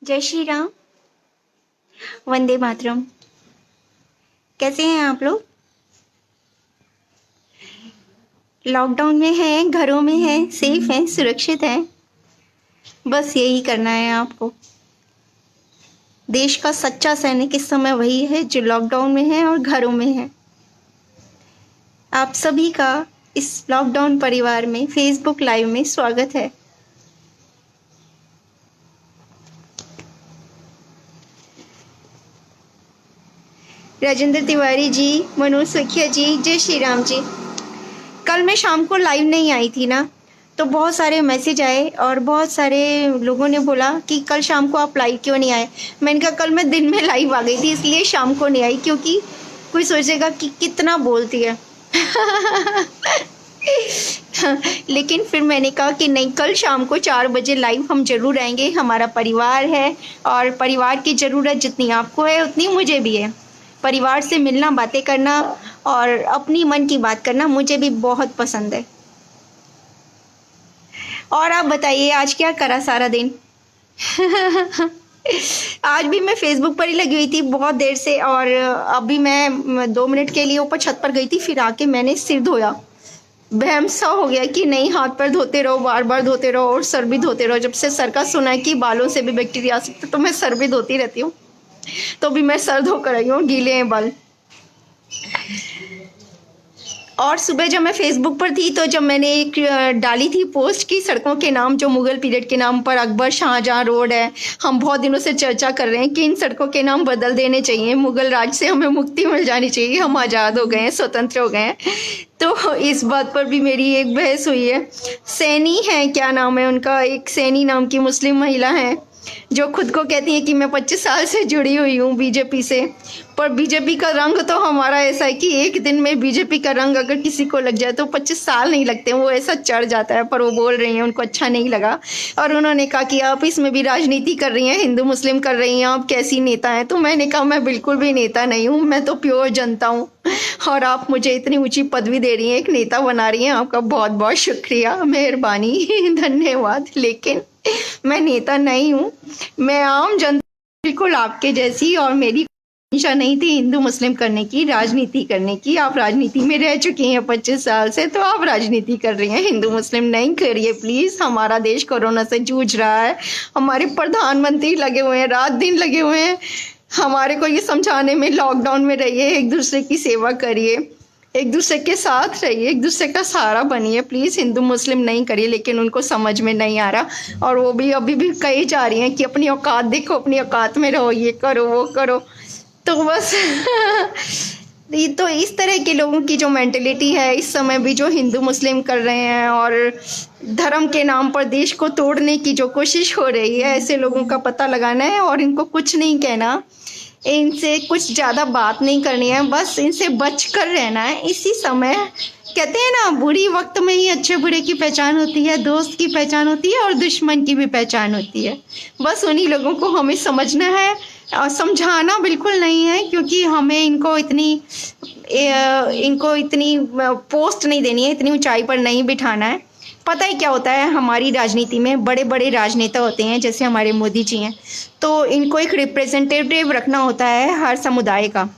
जय श्री राम। वंदे मातरम। कैसे हैं आप लोग? लॉकडाउन में हैं, घरों में हैं, सेफ हैं, सुरक्षित हैं। बस यही करना है आपको। देश का सच्चा सैनिक इस समय वही है जो लॉकडाउन में है और घरों में है। आप सभी का इस लॉकडाउन परिवार में फेसबुक लाइव में स्वागत है। राजेंद्र तिवारी जी, मनोज सखिया जी, जय श्री राम जी। कल मैं शाम को लाइव नहीं आई थी ना, तो बहुत सारे मैसेज आए और बहुत सारे लोगों ने बोला कि कल शाम को आप लाइव क्यों नहीं आए। मैंने कहा कल मैं दिन में लाइव आ गई थी इसलिए शाम को नहीं आई, क्योंकि कोई सोचेगा कि कितना बोलती है। लेकिन फिर मैंने कहा कि नहीं, कल शाम को 4 बजे लाइव हम जरूर आएंगे। हमारा परिवार है और परिवार की ज़रूरत जितनी आपको है उतनी मुझे भी है। परिवार से मिलना, बातें करना और अपनी मन की बात करना मुझे भी बहुत पसंद है। और आप बताइए आज क्या करा सारा दिन? आज भी मैं फेसबुक पर ही लगी हुई थी बहुत देर से, और अभी मैं 2 मिनट के लिए ऊपर छत पर गई थी, फिर आके मैंने सिर धोया। वहम सा हो गया कि नहीं, हाथ पर धोते रहो, बार बार धोते रहो और सर भी धोते रहो। जब से सर का सुना है कि बालों से भी बैक्टीरिया आ सकते, तो मैं सर भी धोती रहती हूँ। तो भी मैं सर धोकर आई हूँ, गीले हैं बाल। और सुबह जब मैं फेसबुक पर थी तो जब मैंने एक डाली थी पोस्ट की सड़कों के नाम जो मुगल पीरियड के नाम पर अकबर शाहजहां रोड है, हम बहुत दिनों से चर्चा कर रहे हैं कि इन सड़कों के नाम बदल देने चाहिए, मुगल राज से हमें मुक्ति मिल जानी चाहिए, हम आज़ाद हो गए हैं, स्वतंत्र हो गए हैं। तो इस बात पर भी मेरी एक बहस हुई है। सैनी है, क्या नाम है उनका, एक सैनी नाम की मुस्लिम महिला है जो खुद को कहती है कि मैं 25 साल से जुड़ी हुई हूँ बीजेपी से। पर बीजेपी का रंग तो हमारा ऐसा है कि एक दिन में बीजेपी का रंग अगर किसी को लग जाए तो 25 साल नहीं लगते, वो ऐसा चढ़ जाता है। पर वो बोल रही हैं, उनको अच्छा नहीं लगा और उन्होंने कहा कि आप इसमें भी राजनीति कर रही हैं, हिंदू मुस्लिम कर रही हैं, आप कैसी नेता हैं। तो मैंने कहा मैं बिल्कुल भी नेता नहीं हूँ, मैं तो प्योर जनता हूँ। और आप मुझे इतनी ऊंची पदवी दे रही हैं, एक नेता बना रही हैं, आपका बहुत बहुत शुक्रिया, मेहरबानी, धन्यवाद। लेकिन मैं नेता नहीं हूँ, मैं आम जनता, बिल्कुल आपके जैसी। और मेरी इच्छा नहीं थी हिंदू मुस्लिम करने की, राजनीति करने की। आप राजनीति में रह चुकी हैं 25 साल से, तो आप राजनीति कर रही हैं, हिंदू मुस्लिम नहीं करिए प्लीज। हमारा देश कोरोना से जूझ रहा है, हमारे प्रधानमंत्री लगे हुए हैं, रात दिन लगे हुए हैं हमारे को ये समझाने में, लॉकडाउन में रहिए, एक दूसरे की सेवा करिए, एक दूसरे के साथ रहिए, एक दूसरे का सहारा बनिए प्लीज़। हिंदू मुस्लिम नहीं करिए, लेकिन उनको समझ में नहीं आ रहा और वो भी अभी भी कही जा रही हैं कि अपनी औकात देखो, अपनी औकात में रहो, ये करो वो करो। तो बस ये तो इस तरह के लोगों की जो मेंटेलिटी है इस समय भी, जो हिंदू मुस्लिम कर रहे हैं और धर्म के नाम पर देश को तोड़ने की जो कोशिश हो रही है, ऐसे लोगों का पता लगाना है और इनको कुछ नहीं कहना, इनसे कुछ ज़्यादा बात नहीं करनी है, बस इनसे बच कर रहना है। इसी समय कहते हैं ना, बुरी वक्त में ही अच्छे बुरे की पहचान होती है, दोस्त की पहचान होती है और दुश्मन की भी पहचान होती है। बस उन्हीं लोगों को हमें समझना है और समझाना बिल्कुल नहीं है, क्योंकि हमें इनको इतनी पोस्ट नहीं देनी है, इतनी ऊंचाई पर नहीं बिठाना है। पता है क्या होता है, हमारी राजनीति में बड़े बड़े राजनेता होते हैं, जैसे हमारे मोदी जी हैं, तो इनको एक रिप्रेजेंटेटिव रखना होता है हर समुदाय का।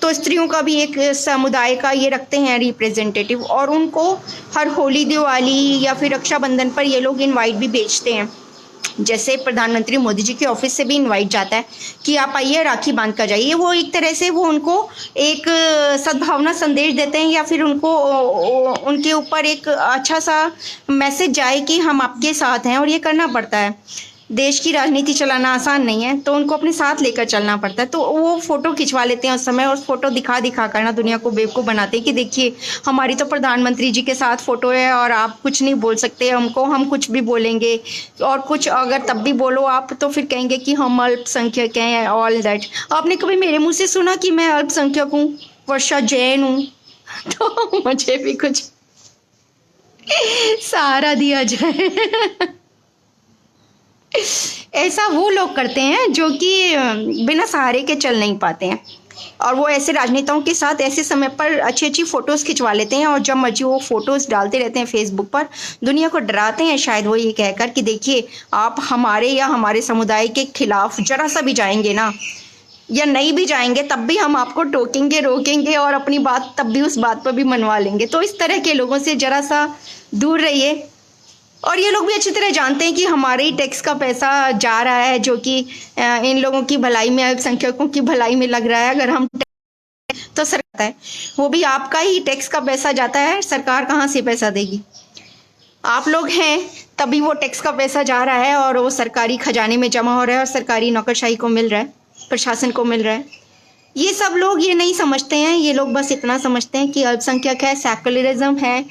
तो स्त्रियों का भी एक समुदाय का ये रखते हैं रिप्रेजेंटेटिव, और उनको हर होली, दिवाली या फिर रक्षाबंधन पर ये लोग इनवाइट भी भेजते हैं। जैसे प्रधानमंत्री मोदी जी के ऑफिस से भी इनवाइट जाता है कि आप आइए, राखी बांध कर जाइए। वो एक तरह से वो उनको एक सद्भावना संदेश देते हैं, या फिर उनको उनके ऊपर एक अच्छा सा मैसेज जाए कि हम आपके साथ हैं। और ये करना पड़ता है, देश की राजनीति चलाना आसान नहीं है, तो उनको अपने साथ लेकर चलना पड़ता है। तो वो फोटो खिंचवा लेते हैं उस समय, और फोटो दिखा दिखा कर ना दुनिया को बेवकूफ़ बनाते हैं कि देखिए हमारी तो प्रधानमंत्री जी के साथ फोटो है और आप कुछ नहीं बोल सकते हमको, हम कुछ भी बोलेंगे। और कुछ अगर तब भी बोलो आप तो फिर कहेंगे कि हम अल्पसंख्यक हैं, ऑल दैट। आपने कभी मेरे मुँह से सुना कि मैं अल्पसंख्यक हूँ, वर्षा जैन हूँ? तो मुझे भी कुछ सहारा दिया जाए। ऐसा वो लोग करते हैं जो कि बिना सहारे के चल नहीं पाते हैं। और वो ऐसे राजनेताओं के साथ ऐसे समय पर अच्छी अच्छी फ़ोटोज़ खिंचवा लेते हैं और जब मर्जी वो फ़ोटोज़ डालते रहते हैं फेसबुक पर, दुनिया को डराते हैं शायद वो ये कहकर कि देखिए आप हमारे या हमारे समुदाय के खिलाफ ज़रा सा भी जाएंगे ना, या नहीं भी जाएंगे तब भी हम आपको टोकेंगे, रोकेंगे और अपनी बात तब भी उस बात पर भी मनवा लेंगे। तो इस तरह के लोगों से ज़रा सा दूर रहिए। और ये लोग भी अच्छी तरह जानते हैं कि हमारे ही टैक्स का पैसा जा रहा है, जो कि इन लोगों की भलाई में, अल्पसंख्यकों की भलाई में लग रहा है। अगर हम तो सरकार है, वो भी आपका ही टैक्स का पैसा जाता है, सरकार कहाँ से पैसा देगी? आप लोग हैं तभी वो टैक्स का पैसा जा रहा है और वो सरकारी खजाने में जमा हो रहा है और सरकारी नौकरशाही को मिल रहा है, प्रशासन को मिल रहा है। ये सब लोग ये नहीं समझते हैं। ये लोग बस इतना समझते हैं कि अल्पसंख्यक है, सेकुलरिज्म है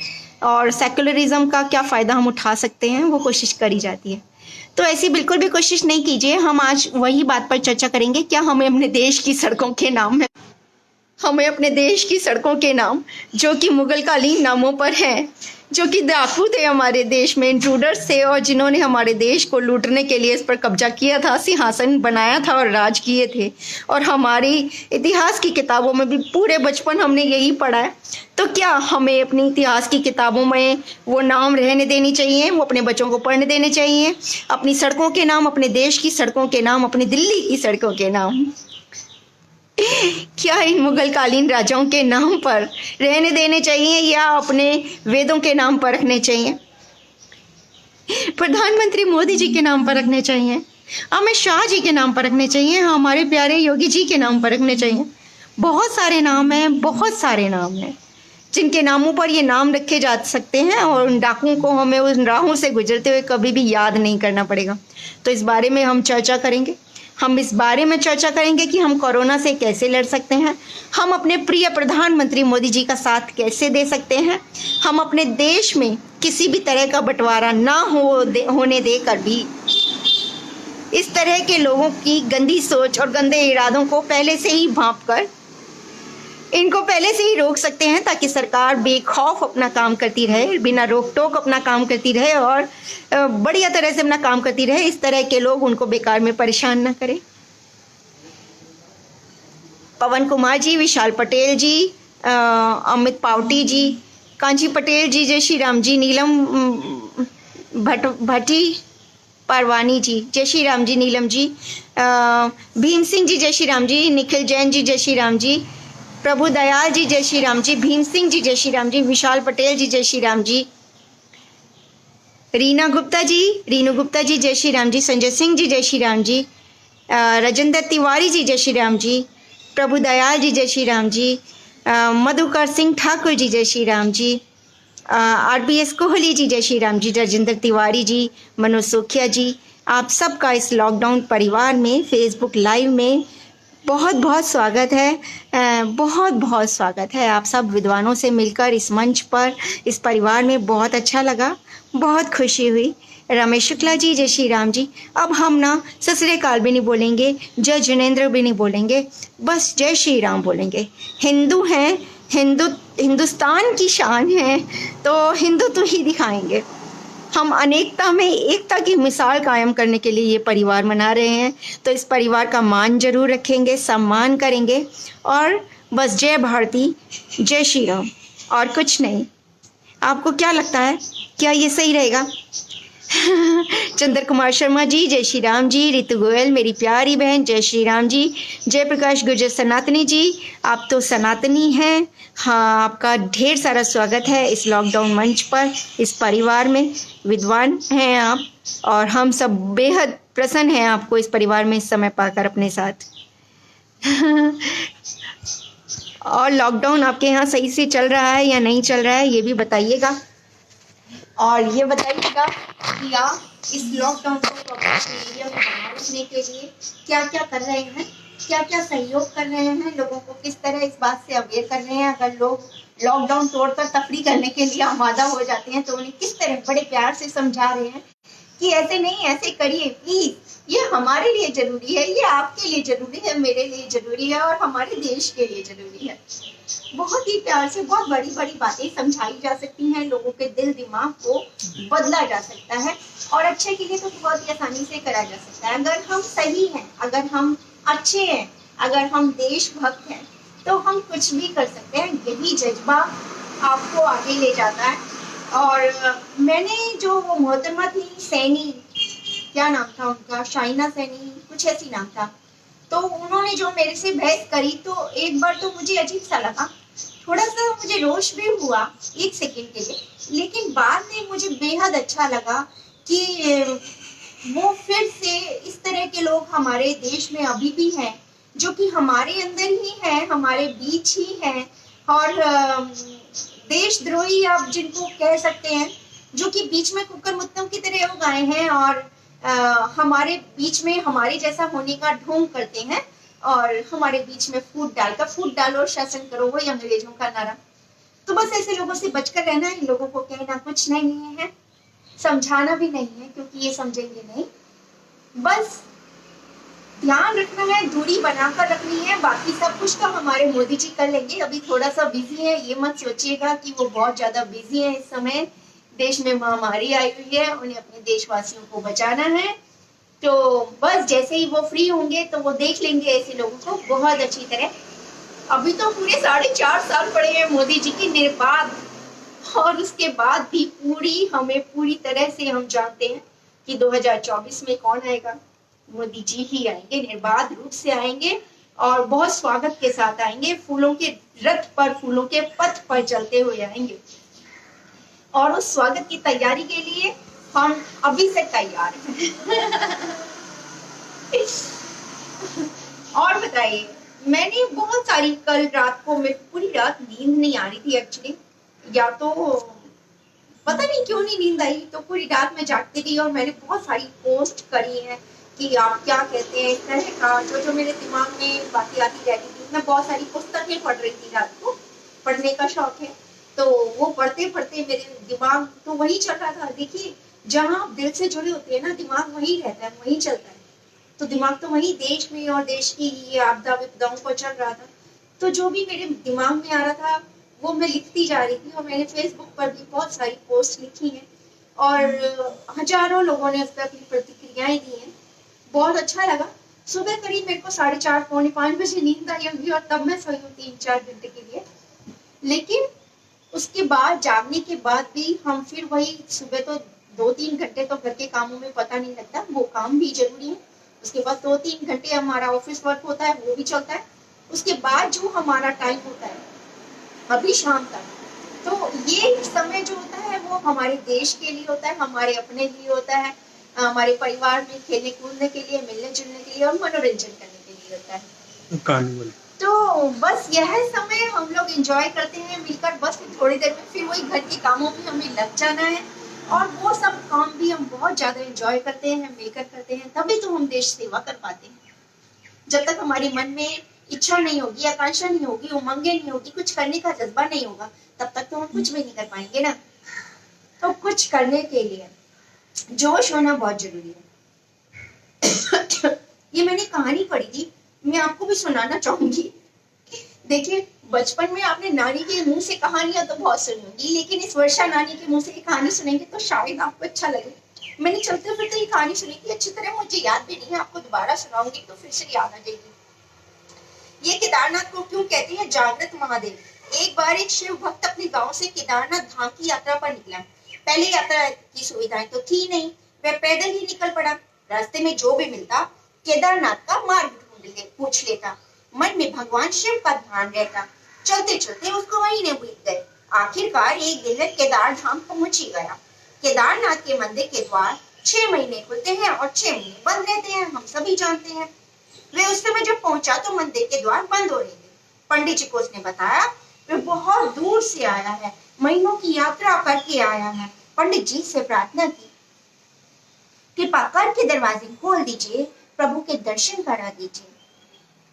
और सेकुलरिज्म का क्या फ़ायदा हम उठा सकते हैं, वो कोशिश करी जाती है। तो ऐसी बिल्कुल भी कोशिश नहीं कीजिए। हम आज वही बात पर चर्चा करेंगे, क्या हमें अपने देश की सड़कों के नाम है, हमें अपने देश की सड़कों के नाम जो कि मुगलकालीन नामों पर हैं, जो कि डाकू थे हमारे देश में, इंट्रूडर्स थे और जिन्होंने हमारे देश को लूटने के लिए इस पर कब्जा किया था, सिंहासन बनाया था और राज किए थे। और हमारी इतिहास की किताबों में भी पूरे बचपन हमने यही पढ़ा है। तो क्या हमें अपनी इतिहास की किताबों में वो नाम रहने देनी चाहिए, वो अपने बच्चों को पढ़ने देने चाहिए? अपनी सड़कों के नाम, अपने देश की सड़कों के नाम, अपनी दिल्ली की सड़कों के नाम क्या इन मुगलकालीन राजाओं के नाम पर रहने देने चाहिए या अपने वेदों के नाम पर रखने चाहिए? प्रधानमंत्री मोदी जी के नाम पर रखने चाहिए, अमित शाह जी के नाम पर रखने चाहिए, हमारे प्यारे योगी जी के नाम पर रखने चाहिए? बहुत सारे नाम हैं, बहुत सारे नाम हैं जिनके नामों पर ये नाम रखे जा सकते हैं और उन डाकुओं को हमें उन राहों से गुजरते हुए कभी भी याद नहीं करना पड़ेगा। तो इस बारे में हम चर्चा करेंगे। हम इस बारे में चर्चा करेंगे कि हम कोरोना से कैसे लड़ सकते हैं, हम अपने प्रिय प्रधानमंत्री मोदी जी का साथ कैसे दे सकते हैं, हम अपने देश में किसी भी तरह का बंटवारा ना होने देकर भी इस तरह के लोगों की गंदी सोच और गंदे इरादों को पहले से ही भांप कर इनको पहले से ही रोक सकते हैं, ताकि सरकार बेखौफ अपना काम करती रहे, बिना रोक टोक अपना काम करती रहे और बढ़िया तरह से अपना काम करती रहे। इस तरह के लोग उनको बेकार में परेशान ना करें। पवन कुमार जी, विशाल पटेल जी, अमित पावटी जी, कांची पटेल जी, जय श्री राम जी, नीलम भट्टी पारवानी जी, जय श्री राम जी, नीलम जी, भीम सिंह जी, जय श्री राम जी, निखिल जैन जी, जय श्री राम जी, प्रभु दयाल जी, जय श्री राम जी, भीम सिंह जी, जय श्री राम जी, विशाल पटेल जी, जय श्री राम जी, रीना गुप्ता जी, रीनू गुप्ता जी, जय श्री राम जी, संजय सिंह जी, जय श्री राम जी, राजेंद्र तिवारी जी, जय श्री राम जी, प्रभु दयाल जी, जय श्री राम जी, मधुकर सिंह ठाकुर जी, जय श्री राम जी, RBS कोहली जी, जय श्री राम जी, राजेंद्र तिवारी जी, मनोज सोखिया जी, आप सबका इस लॉकडाउन परिवार में फेसबुक लाइव में बहुत बहुत स्वागत है। बहुत बहुत स्वागत है। आप सब विद्वानों से मिलकर इस मंच पर, इस परिवार में बहुत अच्छा लगा, बहुत खुशी हुई। रमेश शुक्ला जी, जय श्री राम जी। अब हम ना सत श्री अकाल भी नहीं बोलेंगे, जय जिनेंद्र भी नहीं बोलेंगे, बस जय श्री राम बोलेंगे। हिंदू हैं, हिंदुस्तान की शान है, तो हिंदुत्व ही दिखाएंगे। हम अनेकता में एकता की मिसाल कायम करने के लिए ये परिवार मना रहे हैं, तो इस परिवार का मान जरूर रखेंगे, सम्मान करेंगे और बस जय भारती, जय श्री राम और कुछ नहीं। आपको क्या लगता है, क्या ये सही रहेगा? चंद्र कुमार शर्मा जी, जय श्री राम जी, रितु गोयल मेरी प्यारी बहन, जय श्री राम जी, जयप्रकाश गुर्जर सनातनी जी, आप तो सनातनी हैं। हाँ, आपका ढेर सारा स्वागत है इस लॉकडाउन मंच पर, इस परिवार में विद्वान हैं आप और हम सब बेहद प्रसन्न हैं आपको इस परिवार में इस समय पाकर अपने साथ। और लॉकडाउन आपके यहाँ सही से चल रहा है या नहीं चल रहा है, ये भी बताइएगा। और ये बताइएगा कि आप इस लॉकडाउन को मीडिया में बनाए रखने के लिए क्या क्या कर रहे हैं, क्या क्या सहयोग कर रहे हैं, लोगों को किस तरह इस बात से अवेयर कर रहे हैं। अगर लोग लॉकडाउन तोड़कर तफरी करने के लिए आमादा हो जाते हैं तो उन्हें किस तरह बड़े प्यार से समझा रहे हैं कि ऐसे नहीं, ऐसे करिए प्लीज, ये हमारे लिए जरूरी है, ये आपके लिए जरूरी है, मेरे लिए जरूरी है और हमारे देश के लिए जरूरी है। बहुत ही प्यार से बहुत बड़ी बड़ी बातें समझाई जा सकती हैं, लोगों के दिल दिमाग को बदला जा सकता है और अच्छे के लिए तो बहुत ही आसानी से करा जा सकता है। अगर हम सही हैं, अगर हम अच्छे हैं, अगर हम देशभक्त हैं तो हम कुछ भी कर सकते हैं, यही जज्बा आपको आगे ले जाता है। और मैंने जो वो मोहतरमा थी सैनी, क्या नाम था उनका, शाइना सैनी कुछ ऐसी नाम था, तो उन्होंने जो मेरे से बहस करी तो एक बार तो मुझे अजीब सा लगा, थोड़ा सा मुझे रोष भी हुआ एक सेकंड के लिए, लेकिन बाद में मुझे बेहद अच्छा लगा कि वो फिर से इस तरह के लोग हमारे देश में अभी भी हैं, जो कि हमारे अंदर ही हैं, हमारे बीच ही हैं, और देशद्रोही आप जिनको कह सकते हैं, जो कि बीच में कुकर मुत्तम की तरह हो गए हैं और हमारे बीच में हमारे जैसा होने का ढोंग करते हैं, और हमारे बीच में फूट डालो और शासन करो, वही अंग्रेजों का नारा। तो बस ऐसे लोगों से बचकर रहना है, इन लोगों को कहना कुछ नहीं है, समझाना भी नहीं है, क्योंकि ये समझेंगे नहीं। बस ध्यान रखना है, दूरी बनाकर रखनी है, बाकी सब कुछ तो हमारे मोदी जी कर लेंगे। अभी थोड़ा सा बिजी है, ये मत सोचिएगा कि वो बहुत ज्यादा बिजी है। इस समय देश में महामारी आई हुई है, उन्हें अपने देशवासियों को बचाना है, तो बस जैसे ही वो फ्री होंगे तो वो देख लेंगे ऐसे लोगों को बहुत अच्छी तरह। अभी तो पूरे 4.5 साल पड़े हैं मोदी जी की निर्बाध, और उसके बाद भी हमें पूरी तरह से हम जानते हैं कि 2024 में कौन आएगा, मोदी जी ही आएंगे, निर्बाध रूप से आएंगे और बहुत स्वागत के साथ आएंगे, फूलों के रथ पर, फूलों के पथ पर चलते हुए आएंगे। और उस स्वागत की तैयारी के लिए हम अभी से तैयार हैं। और बताइए, मैंने बहुत सारी, कल रात को मैं पूरी रात नींद नहीं आ रही थी एक्चुअली, या तो पता नहीं क्यों नहीं नींद आई, तो पूरी रात में जागती रही और मैंने बहुत सारी पोस्ट करी है कि आप क्या कहते हैं, इस तरह का जो मेरे दिमाग में बातें आती रहती थी। मैं बहुत सारी पुस्तकें पढ़ रही थी, रात को पढ़ने का शौक है, तो वो पढ़ते पढ़ते मेरे दिमाग तो वही चल रहा था। देखिए, जहाँ आप दिल से जुड़े होते हैं ना, दिमाग वही रहता है, वही चलता है, तो दिमाग तो वही देश में और देश की ये आपदा विपदाओं पर चल रहा था। तो जो भी मेरे दिमाग में आ रहा था वो मैं लिखती जा रही थी, और मैंने फेसबुक पर भी बहुत सारी पोस्ट लिखी हैं, और हजारों लोगों ने उस पर अपनी प्रतिक्रियाएं दी हैं। बहुत अच्छा लगा। सुबह करीब मेरे को 4:30 पौने 5 बजे नींद आई होगी, और तब मैं सोई हूँ 3-4 घंटे के लिए। लेकिन उसके बाद, जागने के बाद भी हम फिर वही, सुबह तो 2-3 घंटे तो घर के कामों में पता नहीं लगता, वो काम भी जरूरी है। उसके बाद 2-3 घंटे हमारा ऑफिस वर्क होता है, वो भी चलता है। उसके बाद जो हमारा टाइम होता है अभी शाम तक, तो ये समय जो होता है वो हमारे देश के लिए होता है, हमारे अपने लिए होता है, हमारे परिवार में खेलने कूदने के लिए, मिलने जुलने के लिए और मनोरंजन करने के लिए होता है। तो बस यह समय हम लोग एंजॉय करते हैं मिलकर, बस थोड़ी देर में फिर वही घर के कामों में हमें लग जाना है, और वो सब काम भी हम बहुत ज्यादा एंजॉय करते हैं, मिलकर करते हैं, तभी तो हम देश सेवा कर पाते हैं। जब तक हमारे मन में इच्छा नहीं होगी, आकांक्षा नहीं होगी, उमंगे नहीं होगी, कुछ करने का जज्बा नहीं होगा, तब तक तो हम कुछ भी नहीं कर पाएंगे ना। तो कुछ करने के लिए जोश होना बहुत जरूरी है। ये मैंने कहानी पढ़ी थी, मैं आपको भी सुनाना चाहूंगी। देखिए, बचपन में आपने नानी के मुंह से कहानियां तो बहुत सुनी होंगी, लेकिन इस वर्षा नानी के मुंह से कहानी सुनेंगे तो शायद आपको अच्छा लगे। मैंने चलते फिरते ये कहानी सुनी थी, अच्छी तरह मुझे याद भी नहीं है, आपको दोबारा सुनाऊंगी तो फिर से याद आ जाएगी। ये केदारनाथ को क्यों कहते हैं जागृत महादेव। एक बार एक शिव भक्त अपने गांव से केदारनाथ धाम की यात्रा पर निकला। पहले यात्रा की सुविधाएं तो थी नहीं, वह पैदल ही निकल पड़ा। रास्ते में जो भी मिलता केदारनाथ का मार्ग पूछ लेता। मन में भगवान शिव का ध्यान रहता। चलते चलते उसको महीने बीत गए। आखिरकार एक दिन वह केदार धाम पहुंच ही गया। केदारनाथ के मंदिर के द्वार 6 महीने खुलते हैं और 6 महीने बंद रहते हैं, हम सभी जानते हैं। वे उस समय जब पहुंचा तो मंदिर के द्वार बंद हो रहे थे। पंडित जी को उसने बताया वे बहुत दूर से आया है, महीनों की यात्रा करके आया है। पंडित जी से प्रार्थना की, कृपा करके दरवाजे खोल दीजिए, प्रभु के दर्शन करा दीजिए।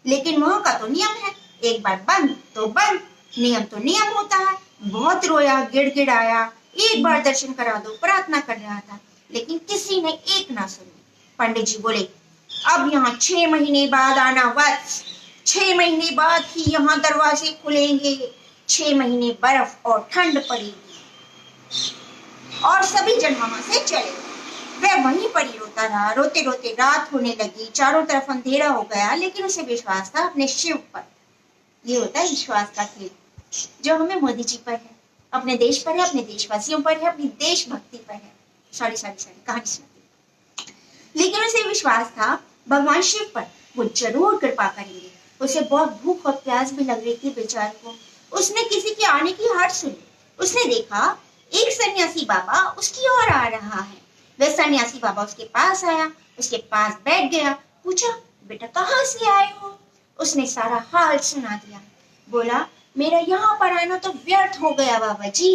लेकिन वहां का तो नियम है, एक बार बंद तो बंद, नियम तो नियम होता है। बहुत रोया, गिड़गिड़ाया, एक बार दर्शन करा दो, प्रार्थना कर रहा था, लेकिन किसी ने एक ना सुनी। पंडित जी बोले, अब यहाँ 6 महीने बाद आना वत्स, 6 महीने बाद ही यहाँ दरवाजे खुलेंगे। 6 महीने बर्फ और ठंड पड़ेगी। और सभी जन वहां से चले। वह वहीं पर ही रोता रहा। रोते रोते रात होने लगी, चारों तरफ अंधेरा हो गया, लेकिन उसे विश्वास था अपने शिव पर। ये होता है विश्वास का खेल, जो हमें मोदी जी पर है, अपने देश पर है, अपने देशवासियों पर है, अपनी देशभक्ति पर है। सॉरी कहानी सुनाती। लेकिन उसे विश्वास था भगवान शिव पर, वो जरूर कृपा करेंगे। उसे बहुत भूख और प्यास भी लग रही थी बेचारे को। उसने किसी के आने की हट सुनी। उसने देखा एक सन्यासी बाबा उसकी ओर आ रहा है। वह सन्यासी बाबा उसके पास आया, उसके पास बैठ गया, पूछा, बेटा कहाँ से आए हो? उसने सारा हाल सुना दिया। बोला, मेरा यहाँ पर आना तो व्यर्थ हो गया बाबा जी।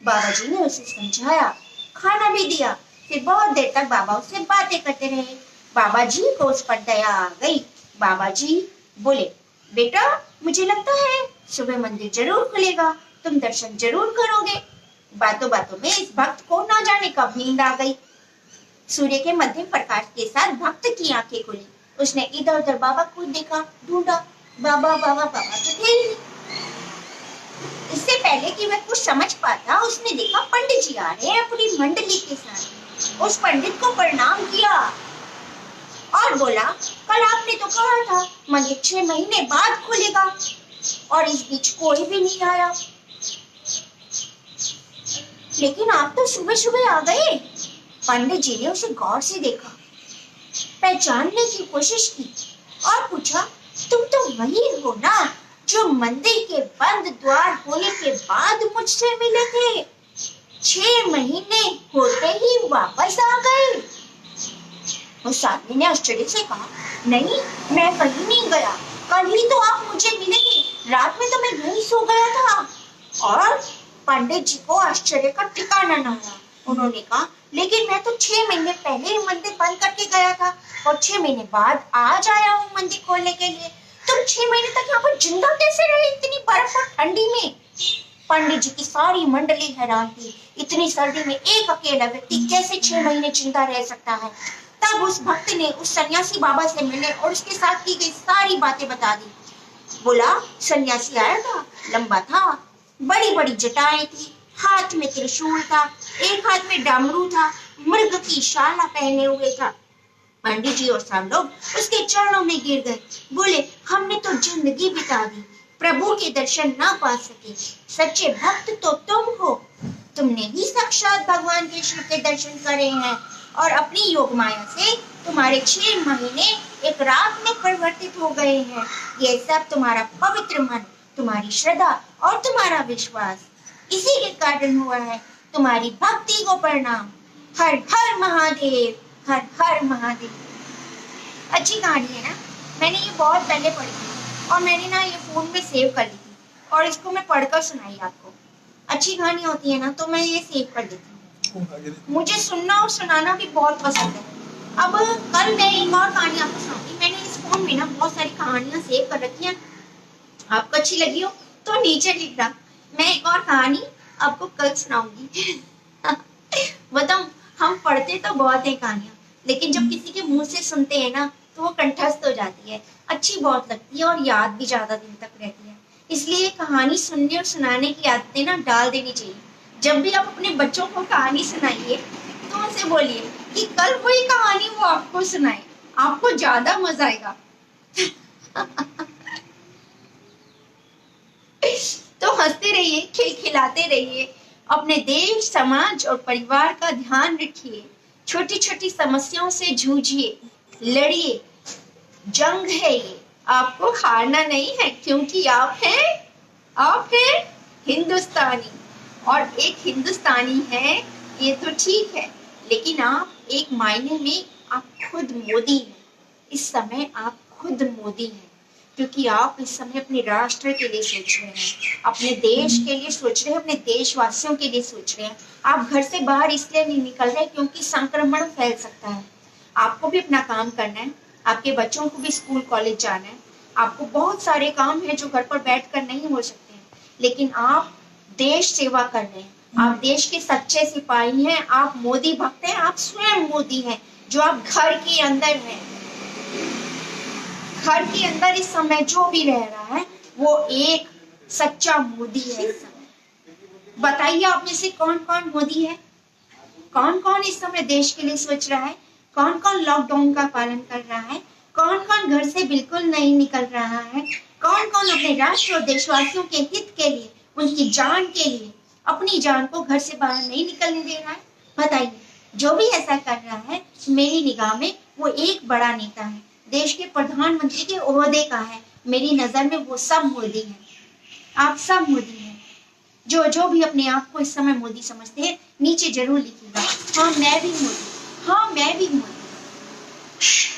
बाबा जी ने उसे समझाया, खाना भी दिया। फिर बहुत देर तक बाबा उससे बातें करते रहे। बाबा जी को उस पर दया आ गई। बाबा जी बोले, बेटा मुझे लगता है सुबह मंदिर जरूर खुलेगा, तुम दर्शन जरूर करोगे। बातों बातों में इस भक्त को ना जाने कब नींद आ गई। सूर्य के मध्यम प्रकाश के साथ भक्त की आंखें खुली। उसने इधर उधर बाबा को देखा, ढूंढा, बाबा बाबा बाबा तो थे ही नहीं। इससे पहले कि वह कुछ समझ पाता, उसने देखा पंडित जी आ रहे हैं अपनी मंडली के साथ। उस पंडित को प्रणाम किया और बोला, कल आपने तो कहा था मंदिर 6 महीने बाद खुलेगा और इस बीच कोई भी नहीं आया, लेकिन आप तो सुबह सुबह आ गए। पंडित जी ने उसे गौर से देखा, पहचानने की कोशिश की और पूछा, तुम तो वही हो ना जो मंदिर के बंद द्वार होने के बाद मुझसे मिले थे? 6 महीने होते ही वापस आ गए। उस आदमी ने आश्चर्य से कहा, नहीं मैं कहीं नहीं गया, कल ही तो आप मुझे मिले थे, रात में तो मैं यहीं सो गया था। और पंडित जी को आश्चर्य का ठिकाना न हुआ। उन्होंने कहा, लेकिन मैं तो 6 महीने पहले ही मंदिर बंद करके गया था और 6 महीने बाद आज आया हूँ मंदिर खोलने के लिए। तुम 6 महीने तक यहाँ पर जिंदा कैसे रहे इतनी बर्फ और ठंडी में? पंडित जी की सारी मंडली हैरान थी। इतनी सर्दी में एक अकेला व्यक्ति कैसे 6 महीने जिंदा रह सकता है? तब उस भक्त ने उस सन्यासी बाबा से मिलने और उसके साथ की गई सारी बातें बता दी। बोला, सन्यासी आया था, लंबा था, बड़ी बड़ी जटाएं थी, हाथ में त्रिशूल था, एक हाथ में डमरू था, मृग की शाला पहने हुए था। पंडित जी और सब लोग उसके चरणों में गिर गए। बोले, हमने तो जिंदगी बिता दी, प्रभु के दर्शन ना पा सके, सच्चे भक्त तो तुम हो। तुमने ही साक्षात भगवान के शिव के दर्शन करे हैं और अपनी योग माया से तुम्हारे 6 महीने एक रात में परिवर्तित हो गए हैं। ये सब तुम्हारा पवित्र मन, तुम्हारी श्रद्धा और तुम्हारा विश्वास, इसी के कारण हुआ है। तुम्हारी भक्ति को प्रणाम। हर हर महादेव, हर हर महादेव। अच्छी कहानी है ना? मैंने ये बहुत पहले पढ़ी थी और मैंने ना ये फोन में सेव कर ली थी और इसको मैं पढ़कर सुनाई आपको। अच्छी कहानी होती है ना तो मैं ये सेव कर देती हूँ। मुझे सुनना और सुनाना भी बहुत पसंद है। अब कल मैं एक और कहानी आपको सुनाऊंगी। मैंने इस फोन में ना बहुत सारी कहानियां सेव कर रखी हैं। आपको अच्छी लगी हो तो नीचे लिखना। मैं एक और कहानी आपको कल सुनाऊंगी। बताऊं, हम पढ़ते तो बहुत है कहानियां, लेकिन जब किसी के मुंह से सुनते हैं ना तो वो कंठस्थ हो जाती है, अच्छी बहुत लगती है और याद भी ज्यादा दिन तक रहती है। इसलिए कहानी सुनने और सुनाने की आदतें ना डाल देनी चाहिए। जब भी आप अपने बच्चों को कहानी सुनाइए तो उनसे बोलिए कि कल वही कहानी वो आपको सुनाए, आपको ज्यादा मजा आएगा। तो हंसते रहिए, खिलखिलाते रहिए, अपने देश, समाज और परिवार का ध्यान रखिए, छोटी छोटी समस्याओं से जूझिए, लड़िए। जंग है ये, आपको हारना नहीं है, क्योंकि आप हैं हिंदुस्तानी। और एक हिंदुस्तानी है ये तो ठीक है, लेकिन आप एक मायने में आप खुद मोदी हैं। इस समय आप खुद मोदी हैं, क्योंकि आप इस समय अपने राष्ट्र के लिए सोच रहे हैं, अपने देश के लिए सोच रहे हैं, अपने देशवासियों के लिए सोच रहे हैं। आप घर से बाहर इसलिए नहीं निकल रहे क्योंकि संक्रमण फैल सकता है। आपको भी अपना काम करना है, आपके बच्चों को भी स्कूल कॉलेज जाना है, आपको बहुत सारे काम है जो घर पर बैठकर नहीं हो सकते हैं, लेकिन आप देश सेवा कर रहे हैं, आप देश के सच्चे सिपाही हैं, आप मोदी भक्त हैं, आप स्वयं मोदी हैं, जो आप घर के अंदर हैं। घर के अंदर इस समय जो भी रह रहा है वो एक सच्चा मोदी है इस समय। बताइए आप में से कौन कौन मोदी है? कौन कौन इस समय देश के लिए सोच रहा है? कौन कौन लॉकडाउन का पालन कर रहा है? कौन कौन कौन घर से बिल्कुल नहीं निकल रहा है, कौन कौन अपने राष्ट्र और देशवासियों के हित के लिए, उनकी जान के लिए अपनी जान को घर से बाहर नहीं निकलने दे रहा है। बताइए, जो भी ऐसा कर रहा है मेरी निगाह में वो एक बड़ा नेता है, देश के प्रधानमंत्री के ओहदे का है। मेरी नजर में वो सब मोदी है, आप सब मोदी हैं। जो जो भी अपने आप को इस समय मोदी समझते हैं नीचे जरूर लिखिएगा, हाँ मैं भी मोदी, हाँ मैं भी मोदी।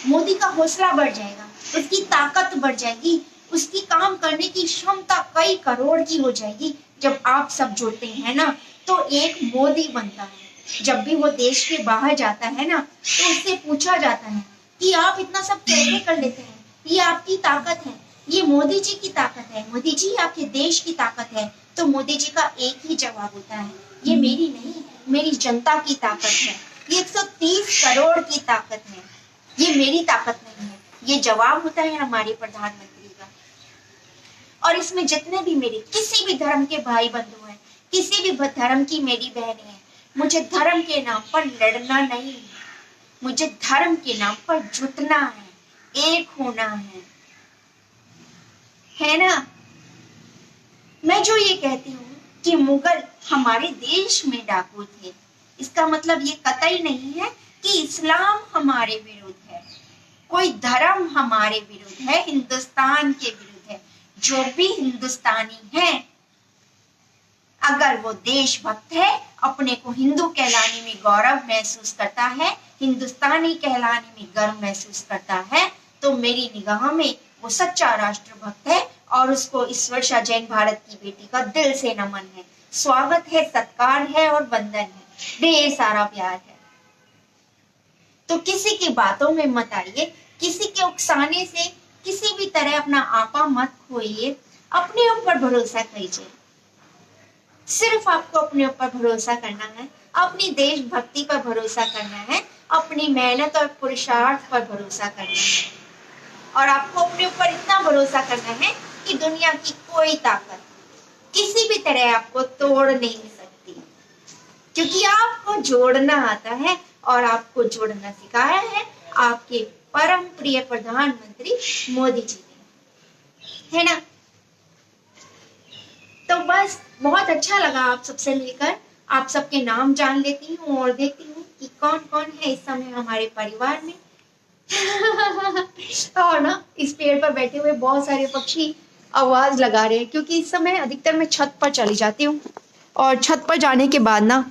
मोदी का हौसला बढ़ जाएगा, उसकी ताकत बढ़ जाएगी, उसकी काम करने की क्षमता कई करोड़ की हो जाएगी। जब आप सब जुड़ते हैं ना तो एक मोदी बनता है। जब भी वो देश के बाहर जाता है ना तो उससे पूछा जाता है कि आप इतना सब कैसे कर लेते हैं, ये आपकी ताकत है, ये मोदी जी की ताकत है, मोदी जी आपके देश की ताकत है। तो मोदी जी का एक ही जवाब होता है, ये मेरी नहीं, मेरी जनता की ताकत है, ये 130 करोड़ की ताकत है, ये मेरी ताकत नहीं है। ये जवाब होता है हमारे प्रधानमंत्री का। और इसमें जितने भी मेरे किसी भी धर्म के भाई बंधु हैं, किसी भी धर्म की मेरी बहनें हैं, मुझे धर्म के नाम पर लड़ना नहीं है, मुझे धर्म के नाम पर जुटना है, एक होना है ना। मैं जो ये कहती हूँ कि मुगल हमारे देश में डाकू थे, इसका मतलब ये कतई नहीं है कि इस्लाम हमारे विरुद्ध है, कोई धर्म हमारे विरुद्ध है, हिंदुस्तान के विरुद्ध है। जो भी हिंदुस्तानी है, अगर वो देशभक्त है, अपने को हिंदू कहलाने में गौरव महसूस करता है, हिंदुस्तानी कहलाने में गर्व महसूस करता है, तो मेरी निगाह में वो सच्चा राष्ट्रभक्त है। और उसको इस वर्षा जैन भारत की बेटी का दिल से नमन है, स्वागत है, सत्कार है और वंदन है, ढेर सारा प्यार है। तो किसी की बातों में मत आइए, किसी के उकसाने से किसी भी तरह अपना आपा मत खोइए, अपने ऊपर भरोसा कीजिए। सिर्फ आपको अपने ऊपर भरोसा करना है, अपनी देशभक्ति पर भरोसा करना है, अपनी मेहनत और पुरुषार्थ पर भरोसा करना है। और आपको अपने ऊपर इतना भरोसा करना है कि दुनिया की कोई ताकत किसी भी तरह आपको तोड़ नहीं सकती, क्योंकि आपको जोड़ना आता है और आपको जोड़ना सिखाया है आपके परम प्रिय प्रधानमंत्री मोदी जी ने, है ना। तो बस बहुत अच्छा लगा आप सबसे मिलकर, आप सबके नाम जान लेती हूँ और देखती हूँ कि कौन कौन है इस समय हमारे परिवार में। और ना इस पेड़ पर बैठे हुए बहुत सारे पक्षी आवाज लगा रहे हैं, क्योंकि इस समय अधिकतर मैं छत पर चली जाती हूँ और छत पर जाने के बाद ना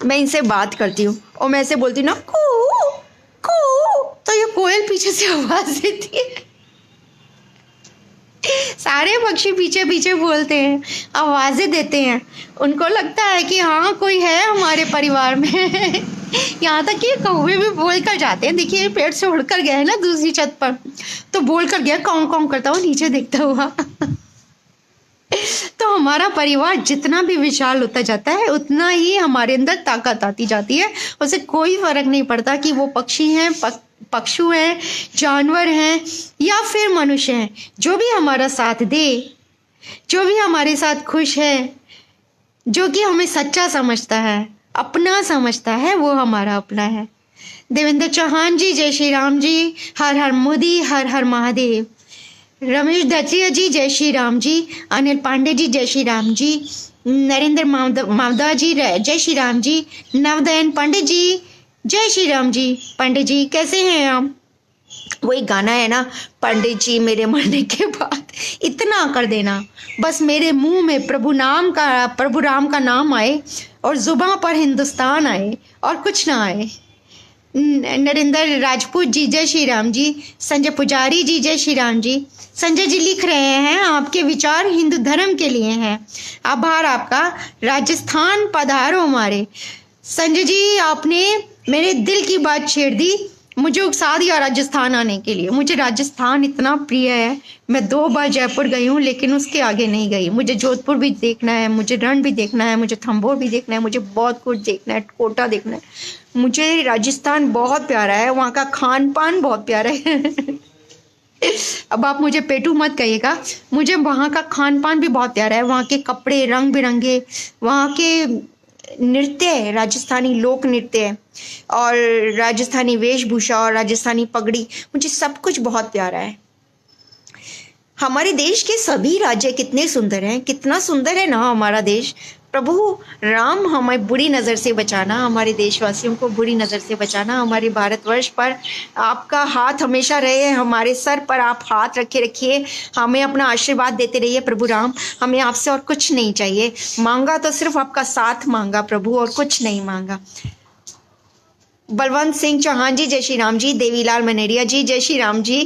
मैं इनसे बात करती हूँ और मैं ऐसे बोलती हूँ ना कू कू, तो ये कोयल पीछे से आवाज देती है। सारे पक्षी पीछे पीछे बोलते हैं, आवाजें देते हैं, उनको लगता है कि हाँ कोई है हमारे परिवार में। यहाँ तक कि कौवे भी बोल कर जाते हैं। देखिए पेड़ से उड़कर गया है ना दूसरी छत पर, तो बोल कर गया कौं कौं करता हुआ नीचे देखता हुआ। तो हमारा परिवार जितना भी विशाल होता जाता है उतना ही हमारे अंदर ताकत आती जाती है। उसे कोई फर्क नहीं पड़ता कि वो पक्षी हैं, पक्षु हैं, जानवर हैं या फिर मनुष्य हैं। जो भी हमारा साथ दे, जो भी हमारे साथ खुश है, जो कि हमें सच्चा समझता है, अपना समझता है, वो हमारा अपना है। देवेंद्र चौहान जी जय श्री राम जी, हर हर मोदी, हर हर महादेव। रमेश दतिया जी जय श्री राम जी, अनिल पांडे जी जय श्री राम जी, नरेंद्र मावदा जी जय श्री राम जी, नवदयन पंडित जी जय श्री राम जी। पंडित जी कैसे हैं आप? वही गाना है ना, पंडित जी मेरे मरने के बाद इतना कर देना, बस मेरे मुंह में प्रभु राम का नाम आए और जुबान पर हिंदुस्तान आए और कुछ ना आए। नरेंद्र राजपूत जी जय श्री राम जी, संजय पुजारी जी जय श्री राम जी। संजय जी लिख रहे हैं आपके विचार हिंदू धर्म के लिए हैं, आभार आपका, राजस्थान पधारो हमारे। संजय जी आपने मेरे दिल की बात छेड़ दी, मुझे उकसा दिया राजस्थान आने के लिए। मुझे राजस्थान इतना प्रिय है, मैं 2 बार जयपुर गई हूँ लेकिन उसके आगे नहीं गई। मुझे जोधपुर भी देखना है, मुझे रण भी देखना है, मुझे थंबोर भी देखना है, मुझे बहुत कुछ देखना है, कोटा देखना है। मुझे राजस्थान बहुत प्यारा है, वहाँ का खान पान बहुत प्यारा है। अब आप मुझे पेटू मत कहिएगा, मुझे वहाँ का खान पान भी बहुत प्यारा है। वहाँ के कपड़े रंग बिरंगे, वहाँ के नृत्य, राजस्थानी लोक नृत्य और राजस्थानी वेशभूषा और राजस्थानी पगड़ी, मुझे सब कुछ बहुत प्यारा है। हमारे देश के सभी राज्य कितने सुंदर हैं, कितना सुंदर है ना हमारा देश। प्रभु राम हमें बुरी नज़र से बचाना, हमारे देशवासियों को बुरी नज़र से बचाना। हमारे भारतवर्ष पर आपका हाथ हमेशा रहे, हमारे सर पर आप हाथ रखे रखिए, हमें अपना आशीर्वाद देते रहिए प्रभु राम। हमें आपसे और कुछ नहीं चाहिए, मांगा तो सिर्फ आपका साथ मांगा प्रभु, और कुछ नहीं मांगा। बलवंत सिंह चौहान जी, जय श्री राम जी। देवीलाल मनेरिया जी, जय श्री राम जी।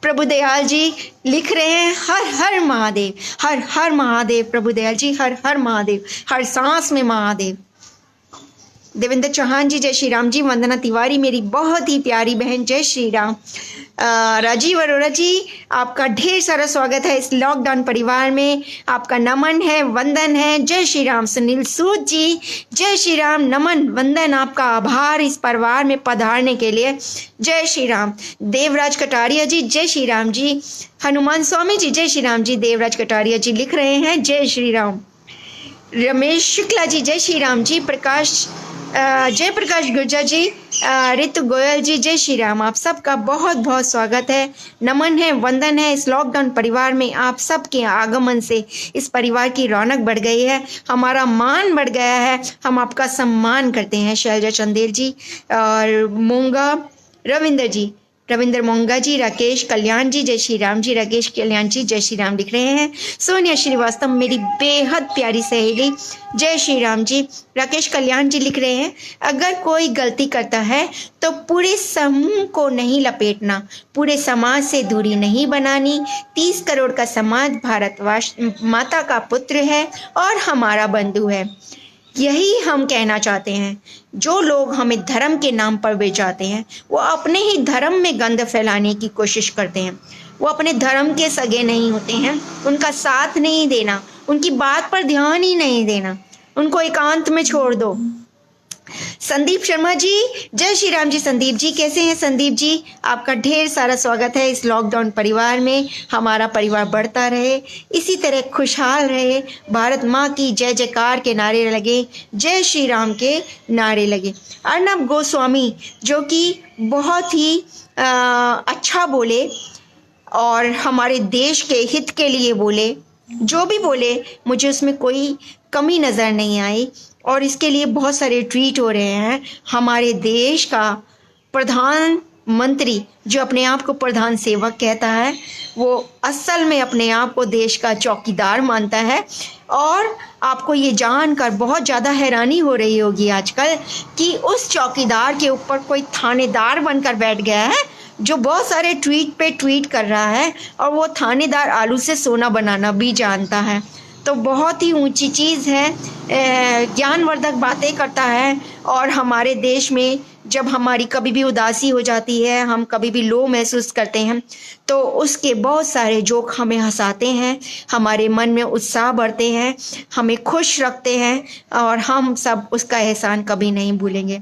प्रभु दयाल जी लिख रहे हैं, हर हर महादेव, हर हर महादेव। प्रभु दयाल जी, हर हर महादेव, हर सांस में महादेव। देवेंद्र चौहान जी, जय श्री राम जी। वंदना तिवारी, मेरी बहुत ही प्यारी बहन, जय श्री राम। राजीव अरोड़ा जी, आपका ढेर सारा स्वागत है इस लॉकडाउन परिवार में, आपका नमन है, वंदन है, जय श्री राम। सुनील सूद जी, जय श्री राम, नमन वंदन, आपका आभार इस परिवार में पधारने के लिए, जय श्री राम। देवराज कटारिया जी, जय श्री राम जी। हनुमान स्वामी जी, जय श्री राम जी। देवराज कटारिया जी लिख रहे हैं, जय श्री राम। रमेश शुक्ला जी, जय श्री राम जी। जय प्रकाश गुर्जर जी, ऋतु गोयल जी, जय श्री राम। आप सबका बहुत बहुत स्वागत है, नमन है, वंदन है। इस लॉकडाउन परिवार में आप सबके आगमन से इस परिवार की रौनक बढ़ गई है, हमारा मान बढ़ गया है, हम आपका सम्मान करते हैं। शैलजा चंदेल जी और मोंगा रविंदर जी, रविंद्र मोंगा जी, राकेश कल्याण जी, जय श्री राम जी। राकेश कल्याण जी, जय श्री राम लिख रहे हैं। सोनिया श्रीवास्तव, मेरी बेहद प्यारी सहेली, जय श्री राम जी। राकेश कल्याण जी लिख रहे हैं, अगर कोई गलती करता है तो पूरे समूह को नहीं लपेटना, पूरे समाज से दूरी नहीं बनानी। 30 करोड़ का समाज भारतवर्ष माता का पुत्र है और हमारा बंधु है। यही हम कहना चाहते हैं। जो लोग हमें धर्म के नाम पर बेचाते हैं, वो अपने ही धर्म में गंध फैलाने की कोशिश करते हैं। वो अपने धर्म के सगे नहीं होते हैं, उनका साथ नहीं देना, उनकी बात पर ध्यान ही नहीं देना, उनको एकांत में छोड़ दो। संदीप शर्मा जी, जय श्री राम जी। संदीप जी, कैसे हैं संदीप जी? आपका ढेर सारा स्वागत है इस लॉकडाउन परिवार में। हमारा परिवार बढ़ता रहे, इसी तरह खुशहाल रहे, भारत माँ की जय जयकार के नारे लगे, जय श्री राम के नारे लगे। अर्नब गोस्वामी, जो कि बहुत ही अच्छा बोले और हमारे देश के हित के लिए बोले, जो भी बोले मुझे उसमें कोई कमी नज़र नहीं आई, और इसके लिए बहुत सारे ट्वीट हो रहे हैं। हमारे देश का प्रधानमंत्री जो अपने आप को प्रधान सेवक कहता है, वो असल में अपने आप को देश का चौकीदार मानता है। और आपको ये जानकर बहुत ज़्यादा हैरानी हो रही होगी आजकल कि उस चौकीदार के ऊपर कोई थानेदार बनकर बैठ गया है, जो बहुत सारे ट्वीट पे ट्वीट कर रहा है, और वो थानेदार आलू से सोना बनाना भी जानता है। तो बहुत ही ऊंची चीज़ है, ज्ञानवर्धक बातें करता है। और हमारे देश में जब हमारी कभी भी उदासी हो जाती है, हम कभी भी लो महसूस करते हैं, तो उसके बहुत सारे जोक हमें हंसाते हैं, हमारे मन में उत्साह बढ़ते हैं, हमें खुश रखते हैं, और हम सब उसका एहसान कभी नहीं भूलेंगे।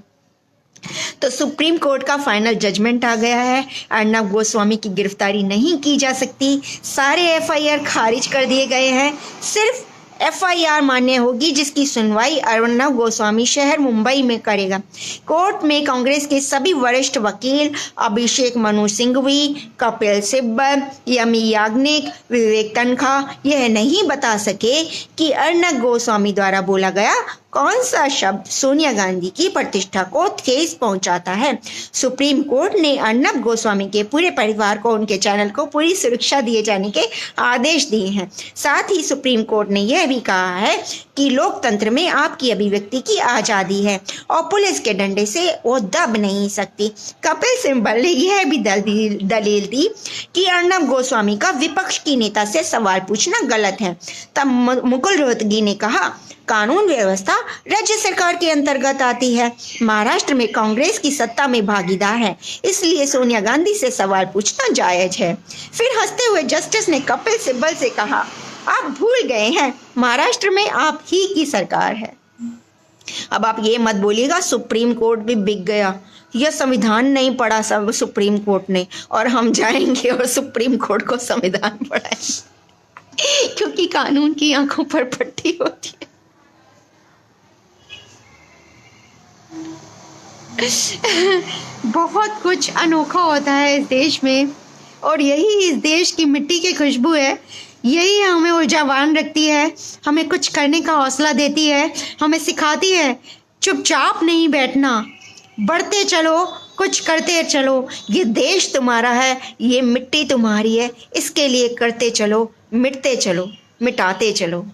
तो सुप्रीम कोर्ट का फाइनल जजमेंट आ गया है। अर्नब गोस्वामी की गिरफ्तारी नहीं की जा सकती, सारे एफआईआर खारिज कर दिए गए हैं। सिर्फ एफआईआर मान्य होगी जिसकी सुनवाई अर्नब गोस्वामी शहर मुंबई में करेगा। कोर्ट में कांग्रेस के सभी वरिष्ठ वकील अभिषेक मनु सिंघवी, कपिल सिब्बल, यमी याग्निक, विवेक तनखा यह नहीं बता सके कि अर्नब गोस्वामी द्वारा बोला गया कौन सा शब्द सोनिया गांधी की प्रतिष्ठा को ठेस पहुंचाता है। सुप्रीम कोर्ट ने अर्नब गोस्वामी के पूरे परिवार को, उनके चैनल को पूरी सुरक्षा दिए जाने के आदेश दिए हैं। साथ ही सुप्रीम कोर्ट ने यह भी कहा है कि लोकतंत्र में आपकी अभिव्यक्ति की आज़ादी है और पुलिस के डंडे से वो दब नहीं सकती। कपिल सिब्बल ने यह भी दलील दी कि अर्नब गोस्वामी का विपक्ष की नेता से सवाल पूछना गलत है। तब मुकुल रोहतगी ने कहा, कानून व्यवस्था राज्य सरकार के अंतर्गत आती है, महाराष्ट्र में कांग्रेस की सत्ता में भागीदार है, इसलिए सोनिया गांधी से सवाल पूछना जायज है। फिर हंसते हुए जस्टिस ने कपिल सिब्बल से कहा, आप भूल गए हैं महाराष्ट्र में आप ही की सरकार है। अब आप ये मत बोलिएगा सुप्रीम कोर्ट भी बिक गया, यह संविधान नहीं पढ़ा सब सुप्रीम कोर्ट ने, और हम जाएंगे और सुप्रीम कोर्ट को संविधान पढ़ाएंगे, क्योंकि कानून की आंखों पर पट्टी होती है। बहुत कुछ अनोखा होता है इस देश में, और यही इस देश की मिट्टी की खुशबू है। यही हमें ऊर्जावान रखती है, हमें कुछ करने का हौसला देती है, हमें सिखाती है चुपचाप नहीं बैठना, बढ़ते चलो, कुछ करते चलो। ये देश तुम्हारा है, ये मिट्टी तुम्हारी है, इसके लिए करते चलो, मिटते चलो, मिटाते चलो।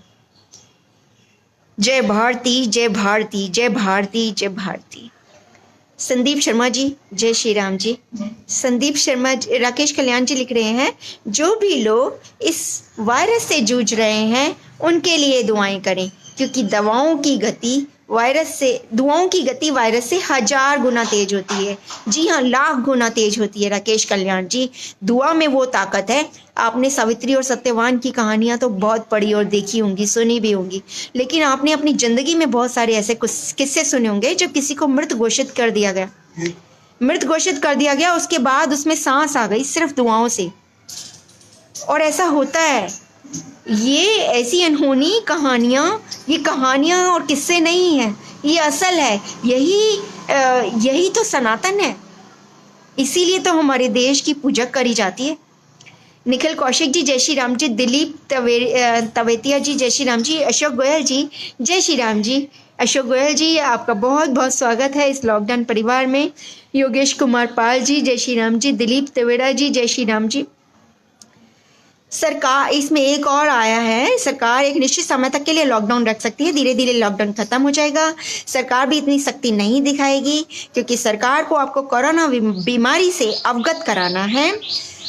जय भारती, जय भारती, जय भारती, जय भारती। संदीप शर्मा जी, जय श्री राम जी। संदीप शर्मा राकेश कल्याण जी लिख रहे हैं, जो भी लोग इस वायरस से जूझ रहे हैं उनके लिए दुआएं करें, क्योंकि दुआओं की गति वायरस से 1000 गुना तेज होती है। जी हाँ, लाख गुना तेज होती है राकेश कल्याण जी। दुआ में वो ताकत है। आपने सावित्री और सत्यवान की कहानियां तो बहुत पढ़ी और देखी होंगी, सुनी भी होंगी, लेकिन आपने अपनी जिंदगी में बहुत सारे ऐसे कुछ किस्से सुने होंगे जब किसी को मृत घोषित कर दिया गया, उसके बाद उसमें सांस आ गई सिर्फ दुआओं से। और ऐसा होता है। ये ऐसी अनहोनी कहानियाँ, ये कहानियाँ और किस्से नहीं है, ये असल है। यही तो सनातन है, इसीलिए तो हमारे देश की पूजा करी जाती है। निखिल कौशिक जी, जय श्री राम जी। दिलीप तवेतिया जी, जय श्री राम जी। अशोक गोयल जी, जय श्री राम जी। अशोक गोयल जी, आपका बहुत बहुत स्वागत है इस लॉकडाउन परिवार में। योगेश कुमार पाल जी, जय श्री राम जी। दिलीप तवेड़ा जी, जय श्री राम जी। सरकार, इसमें एक और आया है, सरकार एक निश्चित समय तक के लिए लॉकडाउन रख सकती है, धीरे धीरे लॉकडाउन खत्म हो जाएगा। सरकार भी इतनी सख्ती नहीं दिखाएगी, क्योंकि सरकार को आपको कोरोना बीमारी से अवगत कराना है,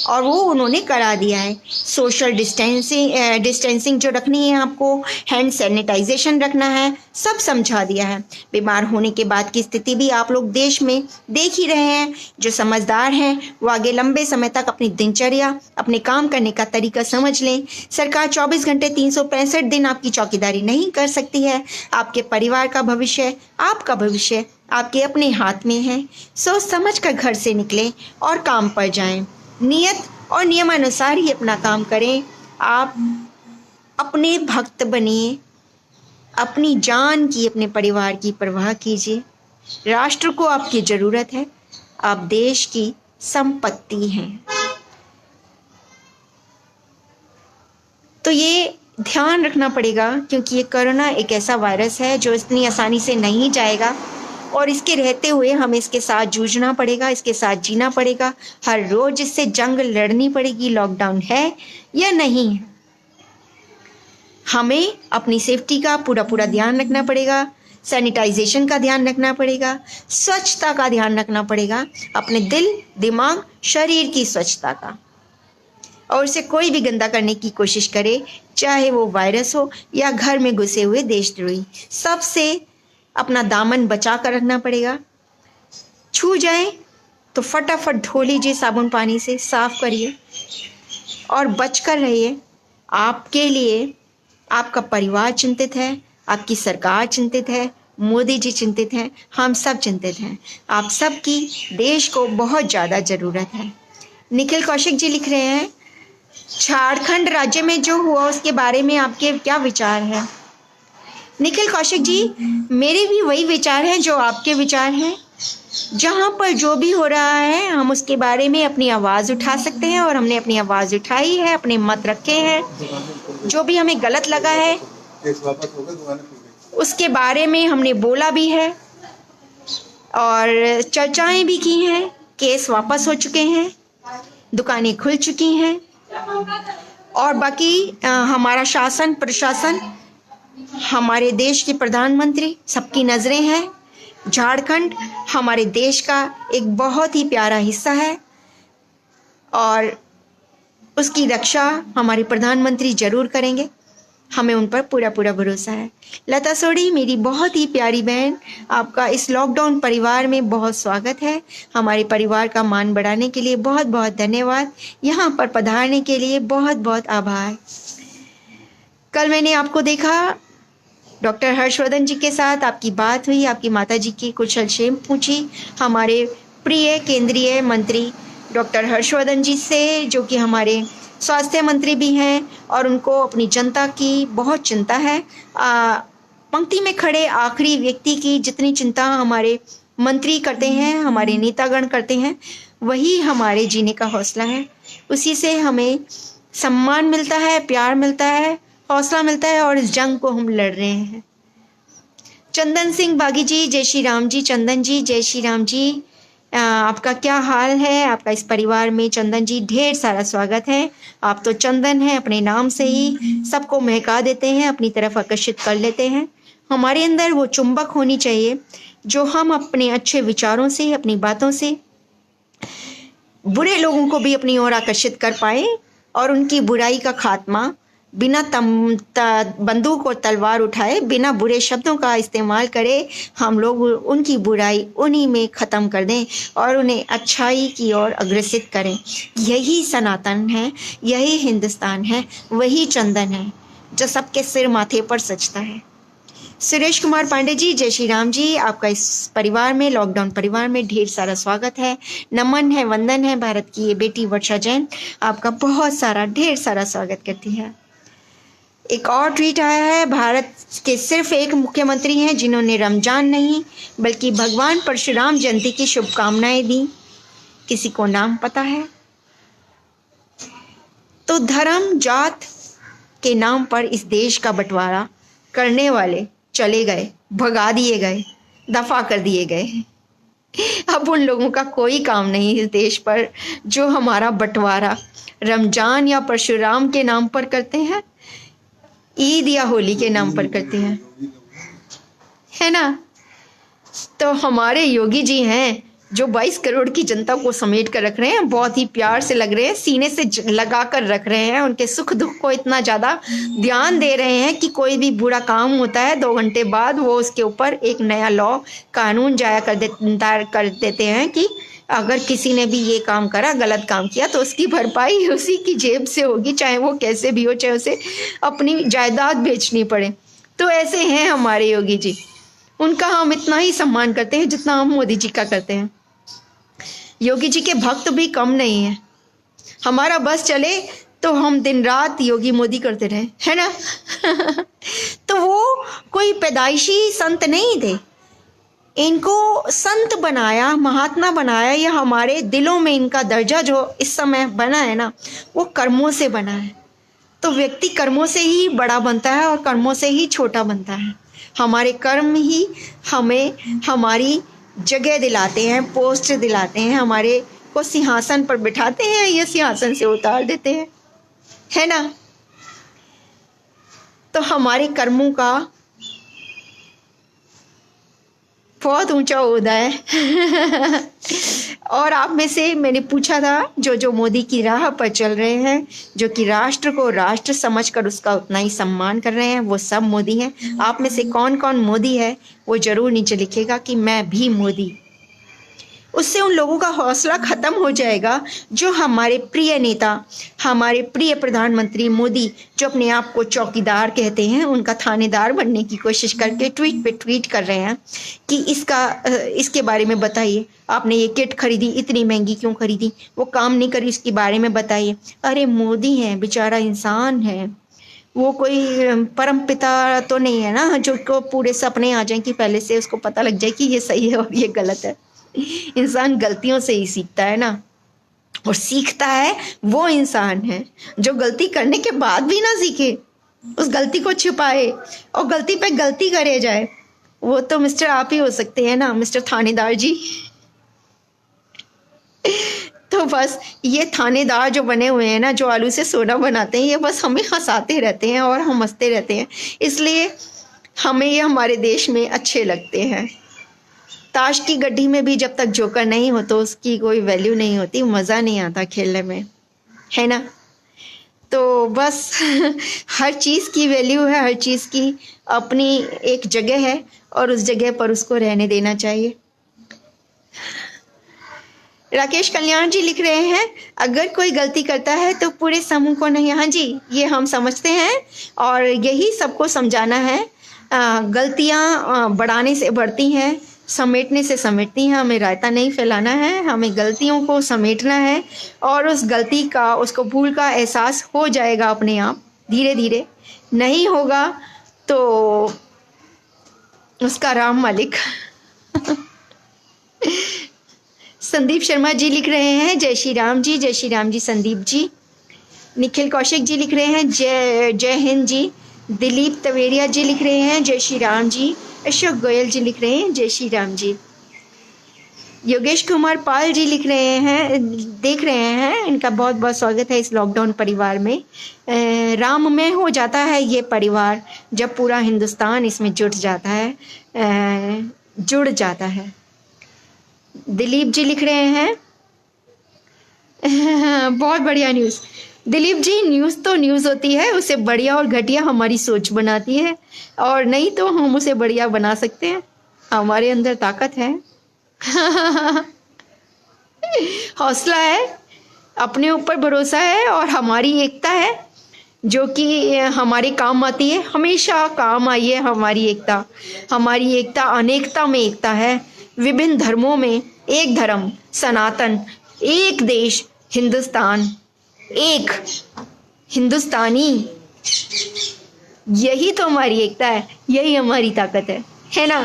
और वो उन्होंने करा दिया है। सोशल डिस्टेंसिंग जो रखनी है आपको, हैंड सैनिटाइजेशन रखना है, सब समझा दिया है। बीमार होने के बाद की स्थिति भी आप लोग देश में देख ही रहे हैं। जो समझदार हैं वो आगे लंबे समय तक अपनी दिनचर्या, अपने काम करने का तरीका समझ लें। सरकार 24 घंटे 365 दिन आपकी चौकीदारी नहीं कर सकती है। आपके परिवार का भविष्य, आपका भविष्य आपके अपने हाथ में है। सोच समझ कर घर से निकलें और काम पर जाएं। नियत और नियमानुसार ही अपना काम करें। आप अपने भक्त बनिए, अपनी जान की, अपने परिवार की परवाह कीजिए। राष्ट्र को आपकी ज़रूरत है, आप देश की संपत्ति हैं। तो ये ध्यान रखना पड़ेगा, क्योंकि ये कोरोना एक ऐसा वायरस है जो इतनी आसानी से नहीं जाएगा, और इसके रहते हुए हमें इसके साथ जूझना पड़ेगा, इसके साथ जीना पड़ेगा। हर रोज इससे जंग लड़नी पड़ेगी, लॉकडाउन है या नहीं है। हमें अपनी सेफ्टी का पूरा ध्यान रखना पड़ेगा, सैनिटाइजेशन का ध्यान रखना पड़ेगा, स्वच्छता का ध्यान रखना पड़ेगा, अपने दिल, दिमाग, शरीर की स्वच्छता का। और उसे कोई भी गंदा करने की कोशिश करे, चाहे वो वायरस हो या घर में घुसे हुए देशद्रोही, सबसे अपना दामन बचा कर रखना पड़ेगा। छू जाए तो फटाफट धो लीजिए, साबुन पानी से साफ करिए और बचकर रहिए। आपके लिए आपका परिवार चिंतित है, आपकी सरकार चिंतित है, मोदी जी चिंतित हैं, हम सब चिंतित हैं। आप सब की देश को बहुत ज़्यादा ज़रूरत है। निखिल कौशिक जी लिख रहे हैं, झारखंड राज्य में जो हुआ उसके बारे में आपके क्या विचार हैं? निखिल कौशिक जी, मेरे भी वही विचार हैं जो आपके विचार हैं। जहाँ पर जो भी हो रहा है हम उसके बारे में अपनी आवाज़ उठा सकते हैं, और हमने अपनी आवाज़ उठाई है, अपने मत रखे हैं। जो भी हमें गलत लगा है उसके बारे में हमने बोला भी है और चर्चाएं भी की हैं। केस वापस हो चुके हैं, दुकानें खुल चुकी हैं, और बाकी हमारा शासन प्रशासन, हमारे देश के प्रधानमंत्री, सबकी नज़रें हैं। झारखंड हमारे देश का एक बहुत ही प्यारा हिस्सा है, और उसकी रक्षा हमारे प्रधानमंत्री ज़रूर करेंगे। हमें उन पर पूरा भरोसा है। लता सोडी, मेरी बहुत ही प्यारी बहन, आपका इस लॉकडाउन परिवार में बहुत स्वागत है। हमारे परिवार का मान बढ़ाने के लिए बहुत बहुत धन्यवाद। यहाँ पर पधारने के लिए बहुत बहुत आभार। कल मैंने आपको देखा, डॉक्टर हर्षवर्धन जी के साथ आपकी बात हुई, आपकी माता जी की कुशल क्षेम पूछी हमारे प्रिय केंद्रीय मंत्री डॉक्टर हर्षवर्धन जी से, जो कि हमारे स्वास्थ्य मंत्री भी हैं, और उनको अपनी जनता की बहुत चिंता है। पंक्ति में खड़े आखिरी व्यक्ति की जितनी चिंता हमारे मंत्री करते हैं, हमारे नेतागण करते हैं, वही हमारे जीने का हौसला है। उसी से हमें सम्मान मिलता है, प्यार मिलता है, हौसला मिलता है और इस जंग को हम लड़ रहे हैं। चंदन सिंह बागी जी, जय श्री राम जी। चंदन जी, जय श्री राम जी। आपका क्या हाल है? आपका इस परिवार में चंदन जी ढेर सारा स्वागत है। आप तो चंदन हैं, अपने नाम से ही सबको महका देते हैं, अपनी तरफ आकर्षित कर लेते हैं। हमारे अंदर वो चुंबक होनी चाहिए जो हम अपने अच्छे विचारों से, अपनी बातों से बुरे लोगों को भी अपनी ओर आकर्षित कर पाए और उनकी बुराई का खात्मा बिना बंदूक और तलवार उठाए, बिना बुरे शब्दों का इस्तेमाल करे, हम लोग उनकी बुराई उन्हीं में ख़त्म कर दें और उन्हें अच्छाई की ओर अग्रसित करें। यही सनातन है, यही हिंदुस्तान है, वही चंदन है जो सबके सिर माथे पर सजता है। सुरेश कुमार पांडे जी, जय श्री राम जी। आपका इस परिवार में, लॉकडाउन परिवार में ढेर सारा स्वागत है, नमन है, वंदन है। भारत की ये बेटी वर्षा जैन आपका बहुत सारा ढेर सारा स्वागत करती है। एक और ट्वीट आया है, भारत के सिर्फ एक मुख्यमंत्री हैं जिन्होंने रमजान नहीं बल्कि भगवान परशुराम जयंती की शुभकामनाएं दी। किसी को नाम पता है? तो धर्म जात के नाम पर इस देश का बंटवारा करने वाले चले गए, भगा दिए गए, दफा कर दिए गए। अब उन लोगों का कोई काम नहीं इस देश पर जो हमारा बंटवारा रमजान या परशुराम के नाम पर करते हैं, ईद या होली के नाम पर करते हैं, है ना। तो हमारे योगी जी हैं जो 22 करोड़ की जनता को समेट कर रख रहे हैं, बहुत ही प्यार से लग रहे हैं, सीने से लगा कर रख रहे हैं, उनके सुख दुख को इतना ज़्यादा ध्यान दे रहे हैं कि कोई भी बुरा काम होता है 2 घंटे बाद वो उसके ऊपर एक नया लॉ, कानून जाया कर देते हैं कि अगर किसी ने भी ये काम करा, गलत काम किया, तो उसकी भरपाई उसी की जेब से होगी, चाहे वो कैसे भी हो, चाहे उसे अपनी जायदाद बेचनी पड़े। तो ऐसे हैं हमारे योगी जी, उनका हम इतना ही सम्मान करते हैं जितना हम मोदी जी का करते हैं। योगी जी के भक्त भी कम नहीं है। हमारा बस चले तो हम दिन रात योगी मोदी करते रहे, है ना। तो वो कोई पैदाइशी संत नहीं थे, इनको संत बनाया, महात्मा बनाया, या हमारे दिलों में इनका दर्जा जो इस समय बना है ना, वो कर्मों से बना है। तो व्यक्ति कर्मों से ही बड़ा बनता है और कर्मों से ही छोटा बनता है। हमारे कर्म ही हमें हमारी जगह दिलाते हैं, पोस्ट दिलाते हैं, हमारे को सिंहासन पर बिठाते हैं या सिंहासन से उतार देते हैं, है ना। तो हमारे कर्मों का बहुत ऊंचा ओहदा है। और आप में से मैंने पूछा था जो मोदी की राह पर चल रहे हैं, जो कि राष्ट्र को राष्ट्र समझकर उसका उतना ही सम्मान कर रहे हैं, वो सब मोदी हैं। आप में से कौन कौन मोदी है वो जरूर नीचे लिखेगा कि मैं भी मोदी। उससे उन लोगों का हौसला खत्म हो जाएगा जो हमारे प्रिय नेता, हमारे प्रिय प्रधानमंत्री मोदी, जो अपने आप को चौकीदार कहते हैं, उनका थानेदार बनने की कोशिश करके ट्वीट पे ट्वीट कर रहे हैं कि इसके बारे में बताइए, आपने ये किट खरीदी, इतनी महंगी क्यों खरीदी, वो काम नहीं करी, इसके बारे में बताइए। अरे मोदी है, बेचारा इंसान है, वो कोई परम पिता तो नहीं है ना जो को पूरे सपने आ जाए कि पहले से उसको पता लग जाए कि ये सही है और ये गलत है। इंसान गलतियों से ही सीखता है ना, और सीखता है वो इंसान है जो गलती करने के बाद भी ना सीखे, उस गलती को छिपाए और गलती पे गलती करे जाए। वो तो मिस्टर आप ही हो सकते हैं ना, मिस्टर थानेदार जी। तो बस ये थानेदार जो बने हुए हैं ना, जो आलू से सोना बनाते हैं, ये बस हमें हंसाते रहते हैं और हम हंसते रहते हैं, इसलिए हमें ये हमारे देश में अच्छे लगते हैं। ताश की गड्डी में भी जब तक जोकर नहीं हो तो उसकी कोई वैल्यू नहीं होती, मज़ा नहीं आता खेलने में, है ना। तो बस हर चीज़ की वैल्यू है, हर चीज़ की अपनी एक जगह है और उस जगह पर उसको रहने देना चाहिए। राकेश कल्याण जी लिख रहे हैं, अगर कोई गलती करता है तो पूरे समूह को नहीं। हाँ जी, ये हम समझते हैं और यही सबको समझाना है। गलतियाँ बढ़ाने से बढ़ती हैं, समेटने से समेटती हैं। हमें रायता नहीं फैलाना है, हमें गलतियों को समेटना है और उस गलती का, उसको भूल का एहसास हो जाएगा अपने आप, धीरे धीरे। नहीं होगा तो उसका राम मालिक। संदीप शर्मा जी लिख रहे हैं जय श्री राम जी, जय श्री राम जी संदीप जी। निखिल कौशिक जी लिख रहे हैं जय जय हिंद जी। दिलीप तवेरिया जी लिख रहे हैं जय श्री राम जी। अशोक गोयल जी लिख रहे हैं जय श्री राम जी। योगेश कुमार पाल जी लिख रहे हैं, देख रहे हैं, इनका बहुत बहुत स्वागत है इस लॉकडाउन परिवार में। राममय हो जाता है ये परिवार जब पूरा हिंदुस्तान इसमें जुट जाता है, जुड़ जाता है। दिलीप जी लिख रहे हैं बहुत बढ़िया न्यूज़। दिलीप जी, न्यूज़ तो न्यूज़ होती है, उसे बढ़िया और घटिया हमारी सोच बनाती है, और नहीं तो हम उसे बढ़िया बना सकते हैं, हमारे अंदर ताकत है। हौसला है, अपने ऊपर भरोसा है, और हमारी एकता है जो कि हमारे काम आती है, हमेशा काम आई है हमारी एकता। हमारी एकता अनेकता में एकता है, विभिन्न धर्मों में एक धर्म सनातन, एक देश हिंदुस्तान, एक हिंदुस्तानी, यही तो हमारी एकता है, यही हमारी ताकत है ना।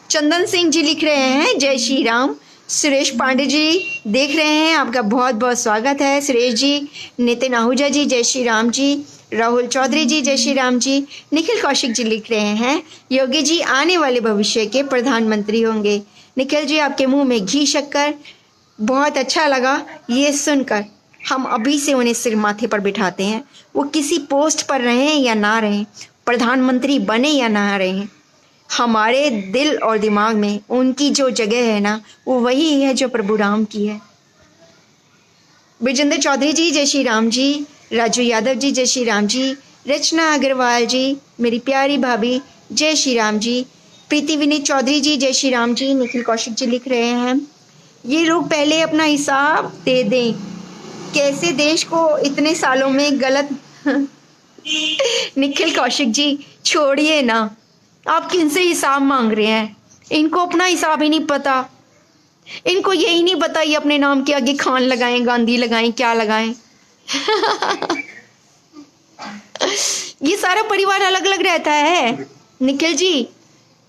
चंदन सिंह जी लिख रहे हैं जय श्री राम। सुरेश पांडे जी देख रहे हैं, आपका बहुत बहुत स्वागत है सुरेश जी। नितिन आहूजा जी जय श्री राम जी। राहुल चौधरी जी जय श्री राम जी। निखिल कौशिक जी लिख रहे हैं योगी जी आने वाले भविष्य के प्रधानमंत्री होंगे। निखिल जी, आपके मुंह में घी शक्कर, बहुत अच्छा लगा ये सुनकर। हम अभी से उन्हें सिर माथे पर बिठाते हैं, वो किसी पोस्ट पर रहें या ना रहें, प्रधानमंत्री बने या ना रहें, हमारे दिल और दिमाग में उनकी जो जगह है ना, वो वही है जो प्रभु राम की है। विजेंद्र चौधरी जी जय श्री राम जी। राजू यादव जी जय श्री राम जी। रचना अग्रवाल जी, मेरी प्यारी भाभी जय श्री राम जी। प्रीति विनीत चौधरी जी जय श्री राम जी। निखिल कौशिक जी लिख रहे हैं ये लोग पहले अपना हिसाब दे दें, कैसे देश को इतने सालों में गलत। निखिल कौशिक जी, छोड़िए ना, आप किनसे हिसाब मांग रहे हैं? इनको अपना हिसाब ही नहीं पता, इनको यही नहीं पता ये अपने नाम के आगे खान लगाएं, गांधी लगाएं, क्या लगाएं। ये सारा परिवार अलग अलग रहता है निखिल जी,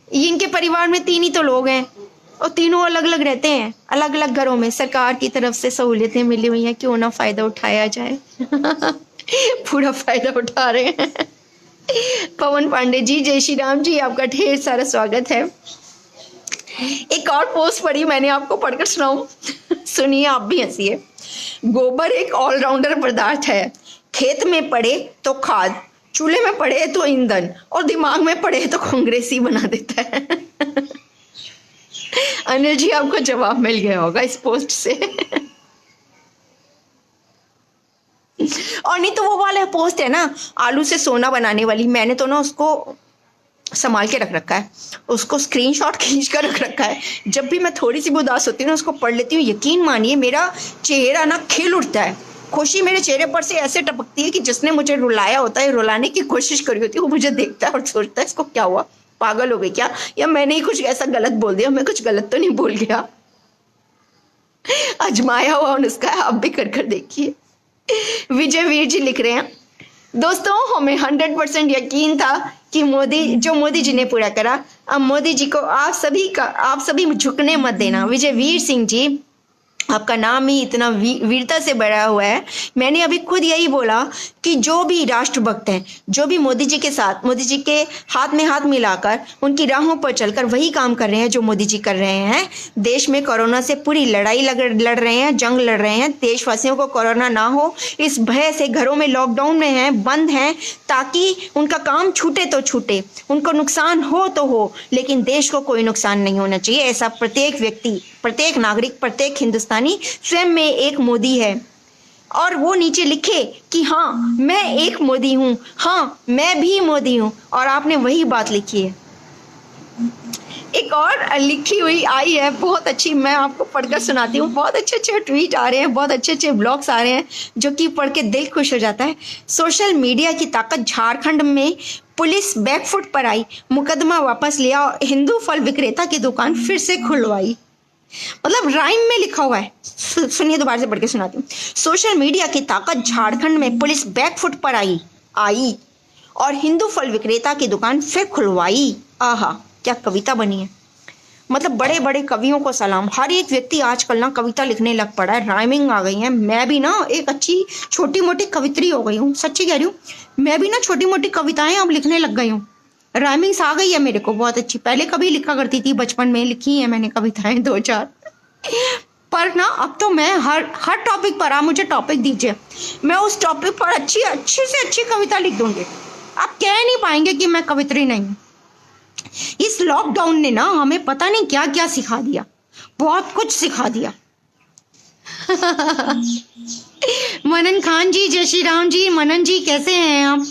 ये इनके परिवार में 3 ही तो लोग हैं, और तीनों अलग अलग रहते हैं, अलग अलग घरों में। सरकार की तरफ से सहूलियतें मिली हुई हैं, क्यों ना फायदा उठाया जाए। पूरा फायदा उठा रहे हैं। पवन पांडे जी जय श्री राम जी, आपका ढेर सारा स्वागत है। एक और पोस्ट पढ़ी मैंने, आपको पढ़कर सुनाऊं? सुनिए, आप भी हंसिए। गोबर एक ऑलराउंडर पदार्थ है, खेत में पड़े तो खाद, चूल्हे में पड़े तो ईंधन, और दिमाग में पड़े तो कांग्रेसी बना देता है। अनिल जी, आपको जवाब मिल गया होगा इस पोस्ट से। और नहीं तो वो वाला पोस्ट है ना, आलू से सोना बनाने वाली, मैंने तो ना उसको संभाल के रख रखा है, उसको स्क्रीनशॉट खींच कर रख रखा है। जब भी मैं थोड़ी सी भी उदास होती हूँ ना, उसको पढ़ लेती हूँ। यकीन मानिए, मेरा चेहरा ना खिल उठता है, खुशी मेरे चेहरे पर से ऐसे टपकती है कि जिसने मुझे रुलाया होता है, रुलाने की कोशिश करी होती है, वो मुझे देखता है और सोचता है इसको क्या हुआ, पागल हो गई क्या, या मैंने ही कुछ ऐसा गलत बोल दिया, मैं कुछ गलत तो नहीं बोल गया। आजमाया हुआ नुस्खा है, आप भी कर देखिए। विजय वीर जी लिख रहे हैं दोस्तों, हमें 100% यकीन था कि मोदी जी ने पूरा करा, अब मोदी जी को आप सभी झुकने मत देना। विजय वीर सिंह जी, आपका नाम ही इतना वीरता से भरा हुआ है। मैंने अभी खुद यही बोला कि जो भी राष्ट्रभक्त हैं, जो भी मोदी जी के साथ, मोदी जी के हाथ में हाथ मिलाकर उनकी राहों पर चलकर वही काम कर रहे हैं जो मोदी जी कर रहे हैं। देश में कोरोना से पूरी लड़ाई लड़ रहे हैं, जंग लड़ रहे हैं। देशवासियों को कोरोना ना हो इस भय से घरों में लॉकडाउन में हैं, बंद हैं, ताकि उनका काम छूटे तो छूटे, उनको नुकसान हो तो हो, लेकिन देश को कोई नुकसान नहीं होना चाहिए। ऐसा प्रत्येक व्यक्ति, प्रत्येक नागरिक, प्रत्येक हिंदुस्तानी स्वयं में एक मोदी है, और वो नीचे लिखे कि हाँ मैं एक मोदी हूं, हाँ मैं भी मोदी हूं, और आपने वही बात लिखी है। एक और लिखी हुई आई है बहुत अच्छी, मैं आपको पढ़कर सुनाती हूँ। बहुत अच्छे अच्छे ट्वीट आ रहे हैं, बहुत अच्छे अच्छे ब्लॉग्स आ रहे हैं, जो कि पढ़ के दिल खुश हो जाता है। सोशल मीडिया की ताकत, झारखंड में पुलिस बैकफुट पर आई, मुकदमा वापस लिया और हिंदू फल विक्रेता की दुकान फिर से खुलवाई। मतलब राइम में लिखा हुआ है, सुनिए दोबारा से पढ़ के सुनाती हूँ। सोशल मीडिया की ताकत, झारखंड में पुलिस बैकफुट पर आई और हिंदू फल विक्रेता की दुकान फिर खुलवाई। आहा, क्या कविता बनी है। मतलब बड़े बड़े कवियों को सलाम। हर एक व्यक्ति आजकल ना कविता लिखने लग पड़ा है, राइमिंग आ गई है। मैं भी ना एक अच्छी छोटी मोटी कवित्री हो गई हूँ, सच्ची कह रही हूँ। मैं भी ना छोटी मोटी कविताएं अब लिखने लग गई हूँ। राइमिंग्स आ गई है मेरे को बहुत अच्छी। पहले कभी लिखा करती थी, बचपन में लिखी है मैंने कविताएं 2-4, पर ना अब तो मैं हर टॉपिक पर, आप मुझे टॉपिक दीजिए, मैं उस टॉपिक पर अच्छी से अच्छी कविता लिख दूंगी। आप कह नहीं पाएंगे कि मैं कवित्री नहीं हूँ। इस लॉकडाउन ने ना हमें पता नहीं क्या क्या सिखा दिया, बहुत कुछ सिखा दिया। मनन खान जी, जय श्री राम जी। मनन जी कैसे हैं आप?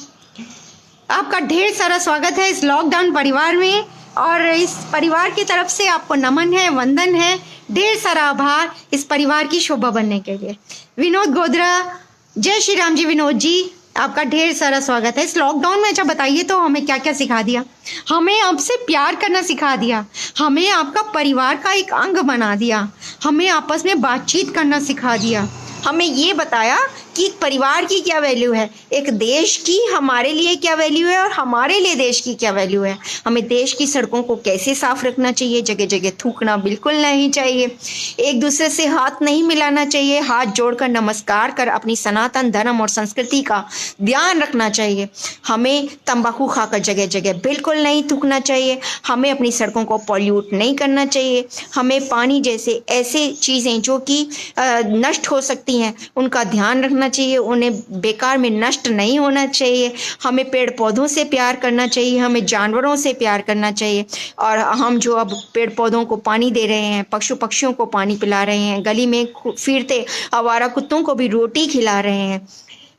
आपका ढेर सारा स्वागत है इस लॉकडाउन परिवार में, और इस परिवार की तरफ से आपको नमन है, वंदन है, ढेर सारा आभार इस परिवार की शोभा बनने के लिए। विनोद गोधरा, जय श्री राम जी। विनोद जी आपका ढेर सारा स्वागत है इस लॉकडाउन में। अच्छा बताइए तो हमें क्या क्या सिखा दिया? हमें आपसे प्यार करना सिखा दिया, हमें आपका परिवार का एक अंग बना दिया, हमें आपस में बातचीत करना सिखा दिया, हमें ये बताया कि एक परिवार की क्या वैल्यू है, एक देश की हमारे लिए क्या वैल्यू है, और हमारे लिए देश की क्या वैल्यू है। हमें देश की सड़कों को कैसे साफ रखना चाहिए, जगह जगह थूकना बिल्कुल नहीं चाहिए, एक दूसरे से हाथ नहीं मिलाना चाहिए, हाथ जोड़कर नमस्कार कर अपनी सनातन धर्म और संस्कृति का ध्यान रखना चाहिए। हमें तंबाकू खाकर जगह जगह बिल्कुल नहीं थूकना चाहिए, हमें अपनी सड़कों को पॉल्यूट नहीं करना चाहिए, हमें पानी जैसे ऐसे चीज़ें जो कि नष्ट हो सकती हैं उनका ध्यान रखना चाहिए, उन्हें बेकार में नष्ट नहीं होना चाहिए, हमें पेड़ पौधों से प्यार करना चाहिए, हमें जानवरों से प्यार करना चाहिए। और हम जो अब पेड़ पौधों को पानी दे रहे हैं, पशु पक्षियों को पानी पिला रहे हैं, गली में फिरते आवारा कुत्तों को भी रोटी खिला रहे हैं,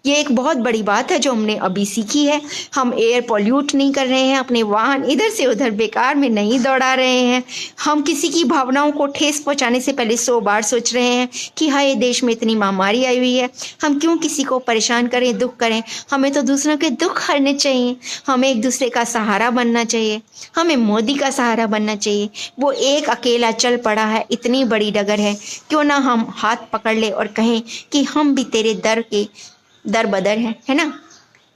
ये एक बहुत बड़ी बात है जो हमने अभी सीखी है। हम एयर पॉल्यूट नहीं कर रहे हैं, अपने वाहन इधर से उधर बेकार में नहीं दौड़ा रहे हैं, हम किसी की भावनाओं को ठेस पहुंचाने से पहले 100 बार सोच रहे हैं कि हाय देश में इतनी महामारी आई हुई है, हम क्यों किसी को परेशान करें, दुख करें। हमें तो दूसरों के दुख हरने चाहिए, हमें एक दूसरे का सहारा बनना चाहिए, हमें मोदी का सहारा बनना चाहिए। वो एक अकेला चल पड़ा है, इतनी बड़ी डगर है, क्यों ना हम हाथ पकड़ ले और कहें कि हम भी तेरे दर बदर है ना।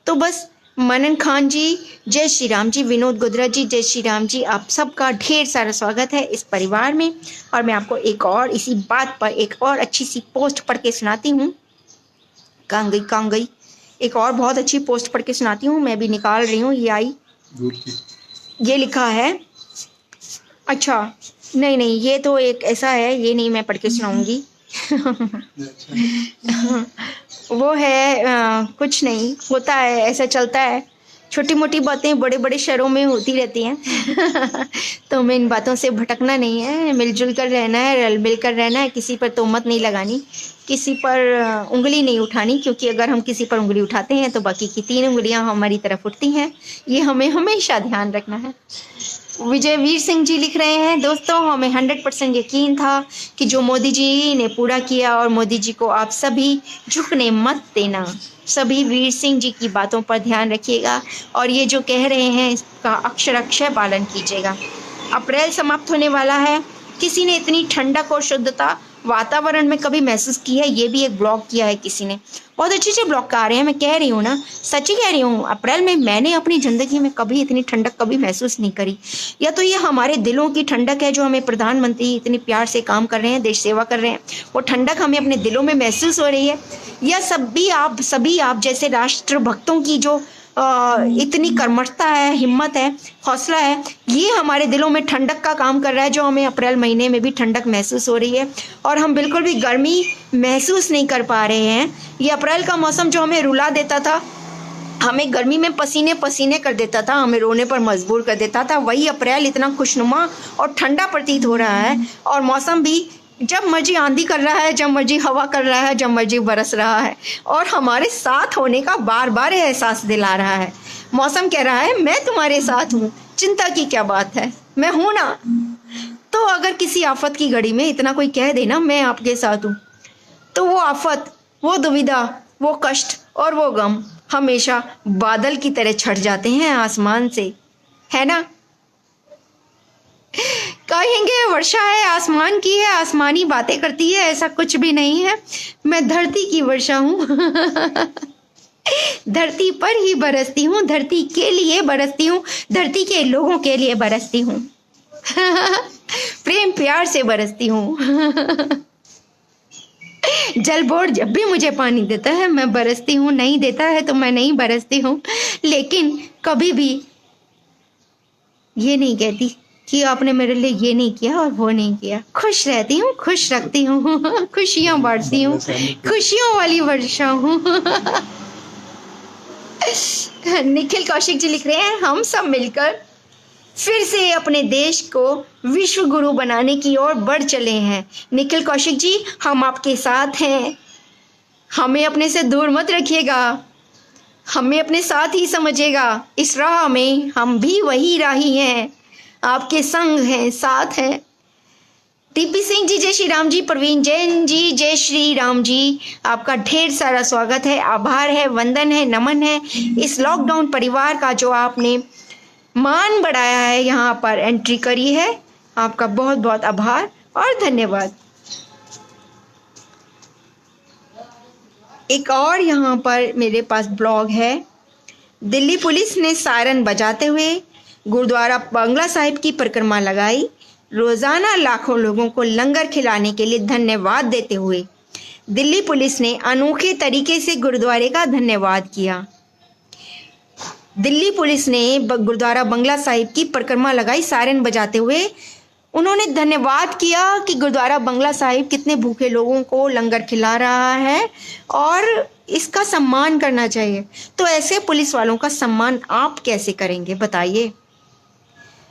तो बस मनन खान जी जय श्री राम जी, विनोद गोधरा जी जय श्री राम जी, आप सबका ढेर सारा स्वागत है इस परिवार में। और मैं आपको एक और इसी बात पर एक और अच्छी सी पोस्ट पढ़ के सुनाती हूँ। कहाँ गई एक और बहुत अच्छी पोस्ट पढ़ के सुनाती हूँ, मैं भी निकाल रही हूँ, ये आई, ये लिखा है। अच्छा नहीं ये तो एक ऐसा है, ये नहीं मैं पढ़ के सुनाऊंगी। वो है कुछ नहीं होता है, ऐसा चलता है, छोटी मोटी बातें बड़े बड़े शहरों में होती रहती हैं। तो हमें इन बातों से भटकना नहीं है, मिलजुल कर रहना है, रल मिल कर रहना है, किसी पर तोहमत नहीं लगानी, किसी पर उंगली नहीं उठानी, क्योंकि अगर हम किसी पर उंगली उठाते हैं तो बाकी की 3 उंगलियां हमारी तरफ उठती हैं, ये हमें हमेशा ध्यान रखना है। विजय वीर सिंह जी लिख रहे हैं, दोस्तों हमें 100% यकीन था कि जो मोदी जी ने पूरा किया, और मोदी जी को आप सभी झुकने मत देना, सभी वीर सिंह जी की बातों पर ध्यान रखिएगा, और ये जो कह रहे हैं इसका अक्षर पालन कीजिएगा। अप्रैल समाप्त होने वाला है, किसी ने इतनी ठंडक और शुद्धता वातावरण में कभी महसूस की है? ये भी एक ब्लॉग किया है किसी ने, बहुत अच्छे ब्लॉग आ रहे हैं, मैं कह रही हूँ ना, सच्ची कह रही हूँ। अप्रैल में मैंने अपनी ज़िंदगी में कभी इतनी ठंडक कभी महसूस नहीं करी। या तो ये हमारे दिलों की ठंडक है जो हमें प्रधानमंत्री इतनी प्यार से काम कर रहे हैं, देश सेवा कर रहे हैं, वो ठंडक हमें अपने दिलों में महसूस हो रही है, या सभी आप जैसे राष्ट्र भक्तों की जो इतनी कर्मठता है, हिम्मत है, हौसला है, ये हमारे दिलों में ठंडक का काम कर रहा है, जो हमें अप्रैल महीने में भी ठंडक महसूस हो रही है, और हम बिल्कुल भी गर्मी महसूस नहीं कर पा रहे हैं। ये अप्रैल का मौसम जो हमें रुला देता था, हमें गर्मी में पसीने कर देता था, हमें रोने पर मजबूर कर देता था, वही अप्रैल इतना खुशनुमा और ठंडा प्रतीत हो रहा है, और मौसम भी जब मर्जी आंधी कर रहा है, जब मर्जी हवा कर रहा है, जब मर्जी बरस रहा है, और हमारे साथ होने का बार बार एहसास दिला रहा है। मौसम कह रहा है मैं तुम्हारे साथ हूँ, चिंता की क्या बात है, मैं हूँ ना। तो अगर किसी आफत की घड़ी में इतना कोई कह देना मैं आपके साथ हूँ, तो वो आफत, वो दुविधा, वो कष्ट और वो गम हमेशा बादल की तरह छट जाते हैं आसमान से, है ना। कहेंगे वर्षा है, आसमान की है, आसमानी बातें करती है, ऐसा कुछ भी नहीं है, मैं धरती की वर्षा हूँ। धरती पर ही बरसती हूँ, धरती के लिए बरसती हूँ, धरती के लोगों के लिए बरसती हूँ। प्रेम प्यार से बरसती हूँ। जल बोर्ड जब भी मुझे पानी देता है मैं बरसती हूँ, नहीं देता है तो मैं नहीं बरसती हूँ, लेकिन कभी भी ये नहीं कहती कि आपने मेरे लिए ये नहीं किया और वो नहीं किया। खुश रहती हूँ, खुश रखती हूँ, खुशियाँ बांटती हूँ, खुशियों वाली वर्षा हूँ। निखिल कौशिक जी लिख रहे हैं, हम सब मिलकर फिर से अपने देश को विश्व गुरु बनाने की ओर बढ़ चले हैं। निखिल कौशिक जी, हम आपके साथ हैं, हमें अपने से दूर मत रखिएगा, हमें अपने साथ ही समझिएगा। इस राह में हम भी वही राही हैं, आपके संग हैं, साथ हैं। टीपी सिंह जी, जय श्री राम जी। प्रवीण जैन जी, जय श्री राम जी। आपका ढेर सारा स्वागत है, आभार है, वंदन है, नमन है। इस लॉकडाउन परिवार का जो आपने मान बढ़ाया है, यहाँ पर एंट्री करी है, आपका बहुत बहुत आभार और धन्यवाद। एक और यहाँ पर मेरे पास ब्लॉग है। दिल्ली पुलिस ने सायरन बजाते हुए गुरुद्वारा बंगला साहिब की परिक्रमा लगाई। रोजाना लाखों लोगों को लंगर खिलाने के लिए धन्यवाद देते हुए दिल्ली पुलिस ने अनोखे तरीके से गुरुद्वारे का धन्यवाद किया। दिल्ली पुलिस ने गुरुद्वारा बंगला साहिब की परिक्रमा लगाई सायरन बजाते हुए। उन्होंने धन्यवाद किया कि गुरुद्वारा बंगला साहिब कितने भूखे लोगों को लंगर खिला रहा है और इसका सम्मान करना चाहिए। तो ऐसे पुलिस वालों का सम्मान आप कैसे करेंगे बताइए,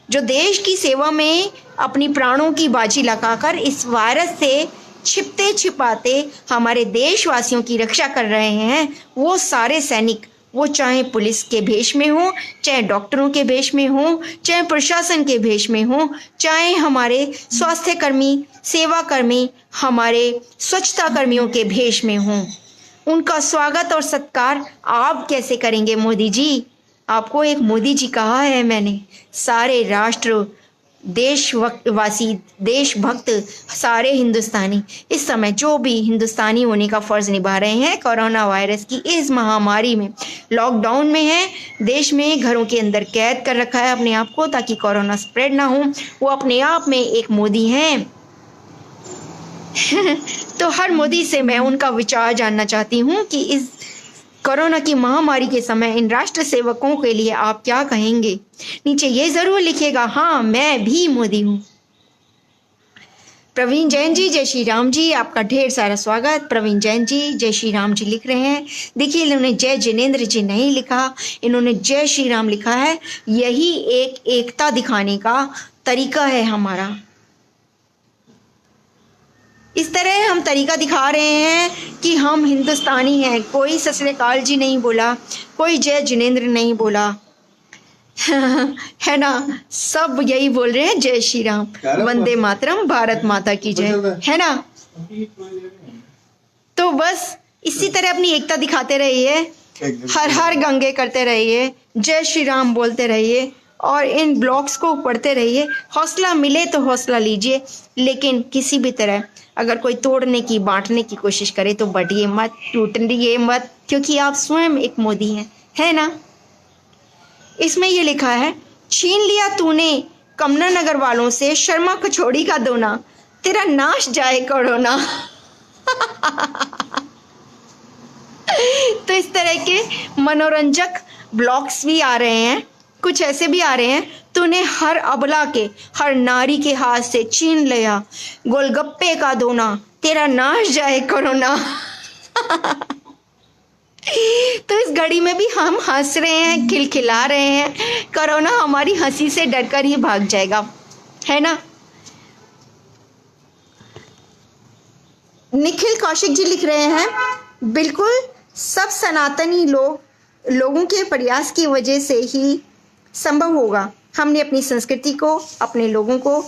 जो देश की सेवा में अपनी प्राणों की बाजी लगाकर इस वायरस से छिपते छिपाते हमारे देशवासियों की रक्षा कर रहे हैं। वो सारे सैनिक, वो चाहे पुलिस के भेष में हो, चाहे डॉक्टरों के भेष में हो, चाहे प्रशासन के भेष में हो, चाहे हमारे स्वास्थ्य कर्मी, सेवा कर्मी, हमारे स्वच्छता कर्मियों के भेष में हो, उनका स्वागत और सत्कार आप कैसे करेंगे मोदी जी? आपको एक मोदी जी कहा है मैंने। सारे राष्ट्र, देशवासी, देशभक्त, सारे हिंदुस्तानी इस समय जो भी हिंदुस्तानी होने का फर्ज निभा रहे हैं कोरोना वायरस की इस महामारी में, लॉकडाउन में है, देश में घरों के अंदर कैद कर रखा है अपने आप को ताकि कोरोना स्प्रेड ना हो, वो अपने आप में एक मोदी हैं। तो हर मोदी से मैं उनका विचार जानना चाहती हूँ कि इस कोरोना की महामारी के समय इन राष्ट्र सेवकों के लिए आप क्या कहेंगे? नीचे ये जरूर लिखिएगा, हाँ मैं भी मोदी हूँ। प्रवीण जैन जी, जय श्री राम जी। आपका ढेर सारा स्वागत। प्रवीण जैन जी, जय श्री राम जी लिख रहे हैं। देखिए, इन्होंने जय जिनेंद्र जी नहीं लिखा, इन्होंने जय श्री राम लिखा है। यही एक एकता दिखाने का तरीका है हमारा। इस तरह हम तरीका दिखा रहे हैं कि हम हिंदुस्तानी हैं। कोई सत श्री अकाल जी नहीं बोला, कोई जय जिनेंद्र नहीं बोला, है ना? सब यही बोल रहे हैं जय श्री राम, वंदे मातरम, भारत माता की जय, है ना? तो बस इसी तरह अपनी एकता दिखाते रहिए, हर हर गंगे करते रहिए, जय श्री राम बोलते रहिए और इन ब्लॉग्स को पढ़ते रहिए। हौसला मिले तो हौसला लीजिए, लेकिन किसी भी तरह अगर कोई तोड़ने की, बांटने की कोशिश करे तो बढ़िए मत, टूटिए मत, क्योंकि आप स्वयं एक मोदी हैं, है ना? इसमें ये लिखा है, छीन लिया तूने कमला नगर वालों से शर्मा कचौड़ी का दोना, तेरा नाश जाए कोरोना। तो इस तरह के मनोरंजक ब्लॉग्स भी आ रहे हैं, कुछ ऐसे भी आ रहे हैं, तूने हर अबला के, हर नारी के हाथ से छीन लिया गोलगप्पे का दोना, तेरा नाश जाए कोरोना। तो इस घड़ी में भी हम हंस रहे हैं, खिलखिला रहे हैं, कोरोना हमारी हंसी से डरकर ही भाग जाएगा, है ना? निखिल कौशिक जी लिख रहे हैं, बिल्कुल सब सनातनी लोगों के प्रयास की वजह से ही संभव होगा। हमने अपनी संस्कृति को, अपने लोगों को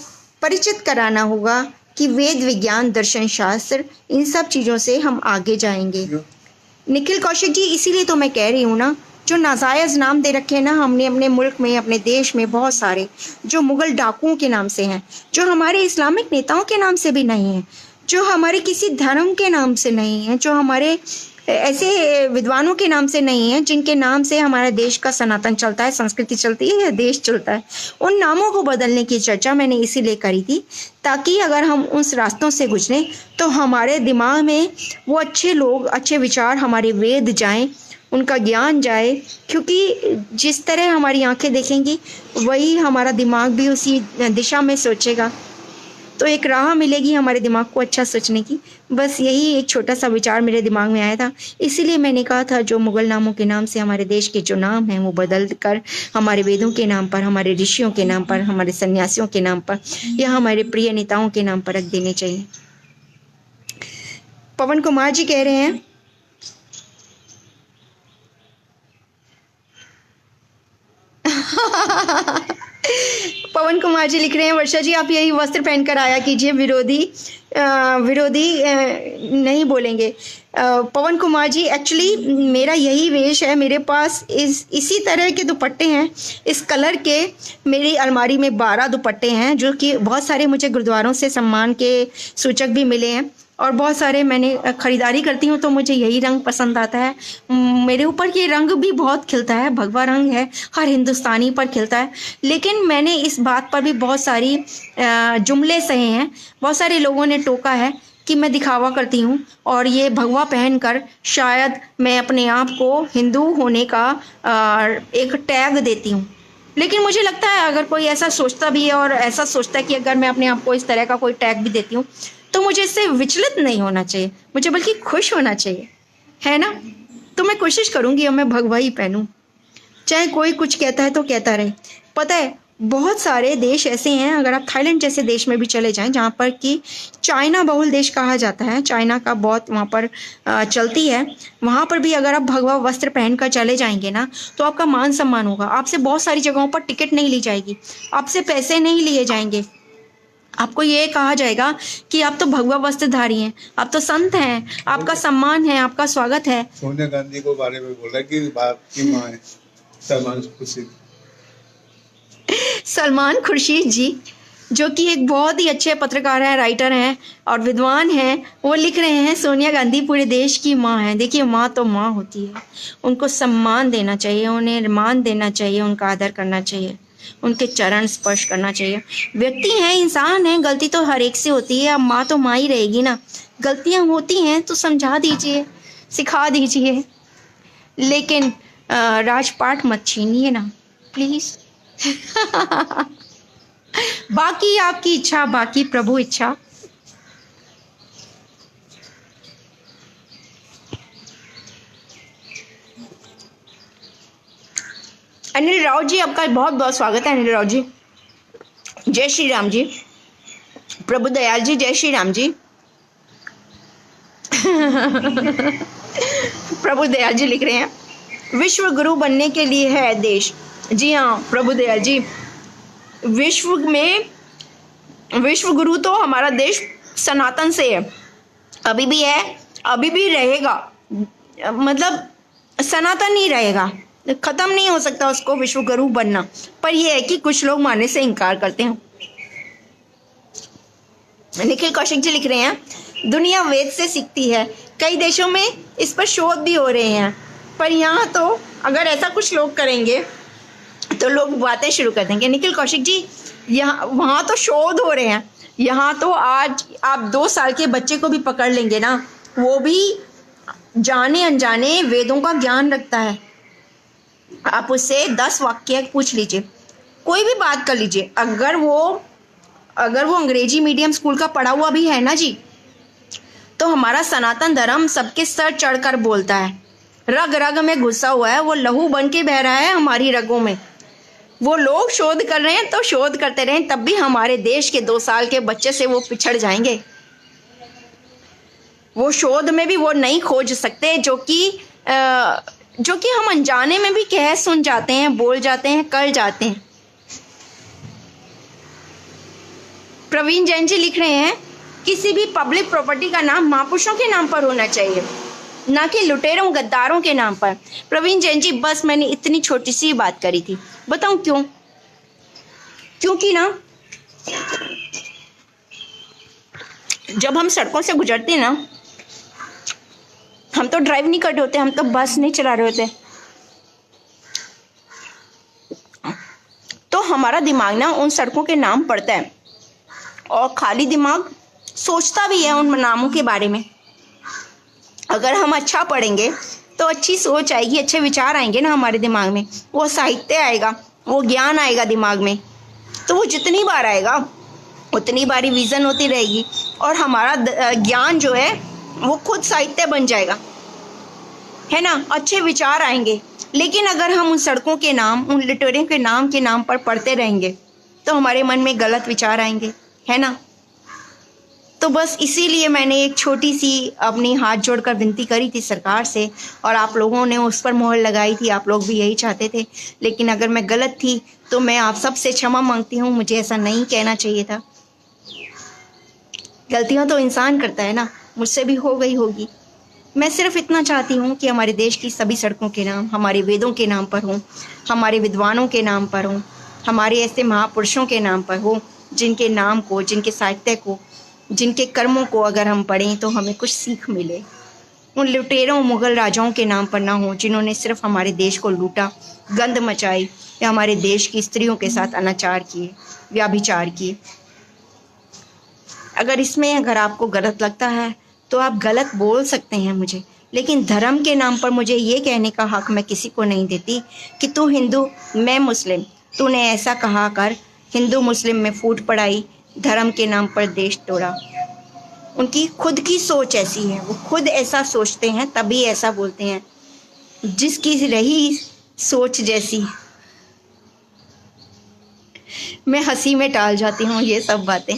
परिचित कराना होगा कि वेद, विज्ञान, दर्शन, शास्त्र, इन सब चीज़ों से हम आगे जाएंगे। निखिल कौशिक जी, इसीलिए तो मैं कह रही हूँ ना, जो नाजायज़ नाम दे रखे हैं ना हमने अपने मुल्क में, अपने देश में, बहुत सारे जो मुग़ल डाकुओं के नाम से हैं, जो हमारे इस्लामिक नेताओं के नाम से भी नहीं हैं, जो हमारे किसी धर्म के नाम से नहीं हैं, जो हमारे ऐसे विद्वानों के नाम से नहीं है जिनके नाम से हमारा देश का सनातन चलता है, संस्कृति चलती है या देश चलता है। उन नामों को बदलने की चर्चा मैंने इसीलिए करी थी ताकि अगर हम उस रास्तों से गुजरें तो हमारे दिमाग में वो अच्छे लोग, अच्छे विचार, हमारे वेद जाएं, उनका ज्ञान जाए, क्योंकि जिस तरह हमारी आंखें देखेंगी वही हमारा दिमाग भी उसी दिशा में सोचेगा। तो एक राह मिलेगी हमारे दिमाग को अच्छा सोचने की। बस यही एक छोटा सा विचार मेरे दिमाग में आया था, इसीलिए मैंने कहा था जो मुगल नामों के नाम से हमारे देश के जो नाम हैं वो बदल कर हमारे वेदों के नाम पर, हमारे ऋषियों के नाम पर, हमारे सन्यासियों के नाम पर या हमारे प्रिय नेताओं के नाम पर रख देने चाहिए। पवन कुमार जी कह रहे हैं पवन कुमार जी लिख रहे हैं, वर्षा जी आप यही वस्त्र पहनकर आया कीजिए, विरोधी नहीं बोलेंगे। पवन कुमार जी एक्चुअली मेरा यही वेश है, मेरे पास इसी तरह के दुपट्टे हैं, इस कलर के मेरी अलमारी में 12 दुपट्टे हैं जो कि बहुत सारे मुझे गुरुद्वारों से सम्मान के सूचक भी मिले हैं और बहुत सारे मैंने ख़रीदारी करती हूँ तो मुझे यही रंग पसंद आता है। मेरे ऊपर ये रंग भी बहुत खिलता है, भगवा रंग है, हर हिंदुस्तानी पर खिलता है। लेकिन मैंने इस बात पर भी बहुत सारी जुमले सहे हैं, बहुत सारे लोगों ने टोका है कि मैं दिखावा करती हूँ और ये भगवा पहनकर शायद मैं अपने आप को हिंदू होने का एक टैग देती हूँ। लेकिन मुझे लगता है अगर कोई ऐसा सोचता भी है और ऐसा सोचता है कि अगर मैं अपने आप को इस तरह का कोई टैग भी देती हूँ तो मुझे इससे विचलित नहीं होना चाहिए, मुझे बल्कि खुश होना चाहिए, है ना। तो मैं कोशिश करूँगी अब मैं भगवा ही पहनूँ, चाहे कोई कुछ कहता है तो कहता रहे। पता है बहुत सारे देश ऐसे हैं, अगर आप थाईलैंड जैसे देश में भी चले जाएं जहाँ पर कि चाइना बहुल देश कहा जाता है, चाइना का बहुत वहाँ पर चलती है, वहाँ पर भी अगर आप भगवा वस्त्र पहनकर चले जाएंगे ना तो आपका मान सम्मान होगा। आपसे बहुत सारी जगहों पर टिकट नहीं ली जाएगी, आपसे पैसे नहीं लिए जाएंगे, आपको ये कहा जाएगा कि आप तो भगवा वस्त्रधारी हैं, आप तो संत हैं, आपका सम्मान है, आपका स्वागत है। सोनिया गांधी को बारे में बोला कि भारत की माँ है सलमान खुर्शीद। सलमान खुर्शीद जी जो कि एक बहुत ही अच्छे पत्रकार हैं, राइटर हैं और विद्वान हैं, वो लिख रहे हैं सोनिया गांधी पूरे देश की माँ है। देखिए माँ तो माँ होती है, उनको सम्मान देना चाहिए, उन्हें मान देना चाहिए, उनका आदर करना चाहिए, उनके चरण स्पर्श करना चाहिए। व्यक्ति हैं, इंसान हैं, गलती तो हर एक से होती है। अब माँ तो माँ ही रहेगी ना, गलतियाँ होती हैं तो समझा दीजिए, सिखा दीजिए, लेकिन राजपाट मत छीनिए ना प्लीज़। बाकी आपकी इच्छा, बाकी प्रभु इच्छा। अनिल राव जी आपका बहुत बहुत स्वागत है। अनिल राव जी जय श्री राम जी। प्रभु दयाल जी जय श्री राम जी। प्रभु दयाल जी लिख रहे हैं विश्व गुरु बनने के लिए है देश। जी हाँ प्रभु दयाल जी, विश्व गुरु तो हमारा देश सनातन से है, अभी भी है, अभी भी रहेगा, मतलब सनातन ही रहेगा, खत्म नहीं हो सकता उसको विश्व गुरु बनना। पर यह है कि कुछ लोग मानने से इनकार करते हैं। निखिल कौशिक जी लिख रहे हैं दुनिया वेद से सीखती है, कई देशों में इस पर शोध भी हो रहे हैं, पर यहाँ तो अगर ऐसा कुछ लोग करेंगे तो लोग बातें शुरू कर देंगे। निखिल कौशिक जी यहाँ वहाँ तो शोध हो रहे हैं, यहाँ तो आज आप 2 साल के बच्चे को भी पकड़ लेंगे ना, वो भी जाने अनजाने वेदों का ज्ञान रखता है। आप उससे 10 वाक्य पूछ लीजिए, कोई भी बात कर लीजिए, अगर वो अंग्रेजी मीडियम स्कूल का पढ़ा हुआ भी है ना जी, तो हमारा सनातन धर्म सबके सर चढ़कर बोलता है, रग रग में घुसा हुआ है, वो लहू बन के बह रहा है हमारी रगों में। वो लोग शोध कर रहे हैं तो शोध करते रहें, तब भी हमारे देश के 2 साल के बच्चे से वो पिछड़ जाएंगे। वो शोध में भी वो नहीं खोज सकते जो कि हम अनजाने में भी कह सुन जाते हैं, बोल जाते हैं, कर जाते हैं। प्रवीण जैन जी लिख रहे हैं किसी भी पब्लिक प्रॉपर्टी का नाम महापुरुषों के नाम पर होना चाहिए, ना कि लुटेरों गद्दारों के नाम पर। प्रवीण जैन जी बस मैंने इतनी छोटी सी बात करी थी, बताऊं क्यों? क्योंकि ना जब हम सड़कों से गुजरते हैं ना, हम तो ड्राइव नहीं कर रहे होते, हम तो बस नहीं चला रहे होते। तो हमारा दिमाग ना उन सड़कों के नाम पढ़ता है, और खाली दिमाग सोचता भी है उन नामों के बारे में। अगर हम अच्छा पढ़ेंगे तो अच्छी सोच आएगी, अच्छे विचार आएंगे ना हमारे दिमाग में, वो साहित्य आएगा, वो ज्ञान आएगा दिमाग में। तो वो जितनी बार आएगा उतनी बार रिवीजन होती रहेगी, और हमारा ज्ञान जो है वो खुद साहित्य बन जाएगा, है ना, अच्छे विचार आएंगे। लेकिन अगर हम उन सड़कों के नाम, उन लिटरेचर के नाम पर पढ़ते रहेंगे तो हमारे मन में गलत विचार आएंगे, है ना। तो बस इसीलिए मैंने एक छोटी सी अपनी हाथ जोड़कर विनती करी थी सरकार से, और आप लोगों ने उस पर मोहर लगाई थी, आप लोग भी यही चाहते थे। लेकिन अगर मैं गलत थी तो मैं आप सब से क्षमा मांगती हूँ, मुझे ऐसा नहीं कहना चाहिए था। गलतियाँ तो इंसान करता है ना, मुझसे भी हो गई होगी। मैं सिर्फ इतना चाहती हूँ कि हमारे देश की सभी सड़कों के नाम हमारे वेदों के नाम पर हों, हमारे विद्वानों के नाम पर हों, हमारे ऐसे महापुरुषों के नाम पर हो, जिनके नाम को, जिनके साहित्य को, जिनके कर्मों को अगर हम पढ़ें तो हमें कुछ सीख मिले। उन लुटेरों, मुगल राजाओं के नाम पर ना हो, जिन्होंने सिर्फ हमारे देश को लूटा, गंद मचाई, या हमारे देश की स्त्रियों के साथ अनाचार किए, व्याभिचार किए। अगर आपको गलत लगता है तो आप गलत बोल सकते हैं मुझे, लेकिन धर्म के नाम पर मुझे ये कहने का हक मैं किसी को नहीं देती कि तू हिंदू, मैं मुस्लिम, तूने ऐसा कहा कर। हिंदू मुस्लिम में फूट पड़ाई, धर्म के नाम पर देश तोड़ा। उनकी खुद की सोच ऐसी है, वो खुद ऐसा सोचते हैं तभी ऐसा बोलते हैं। जिसकी रही सोच जैसी, मैं हंसी में टाल जाती हूँ ये सब बातें,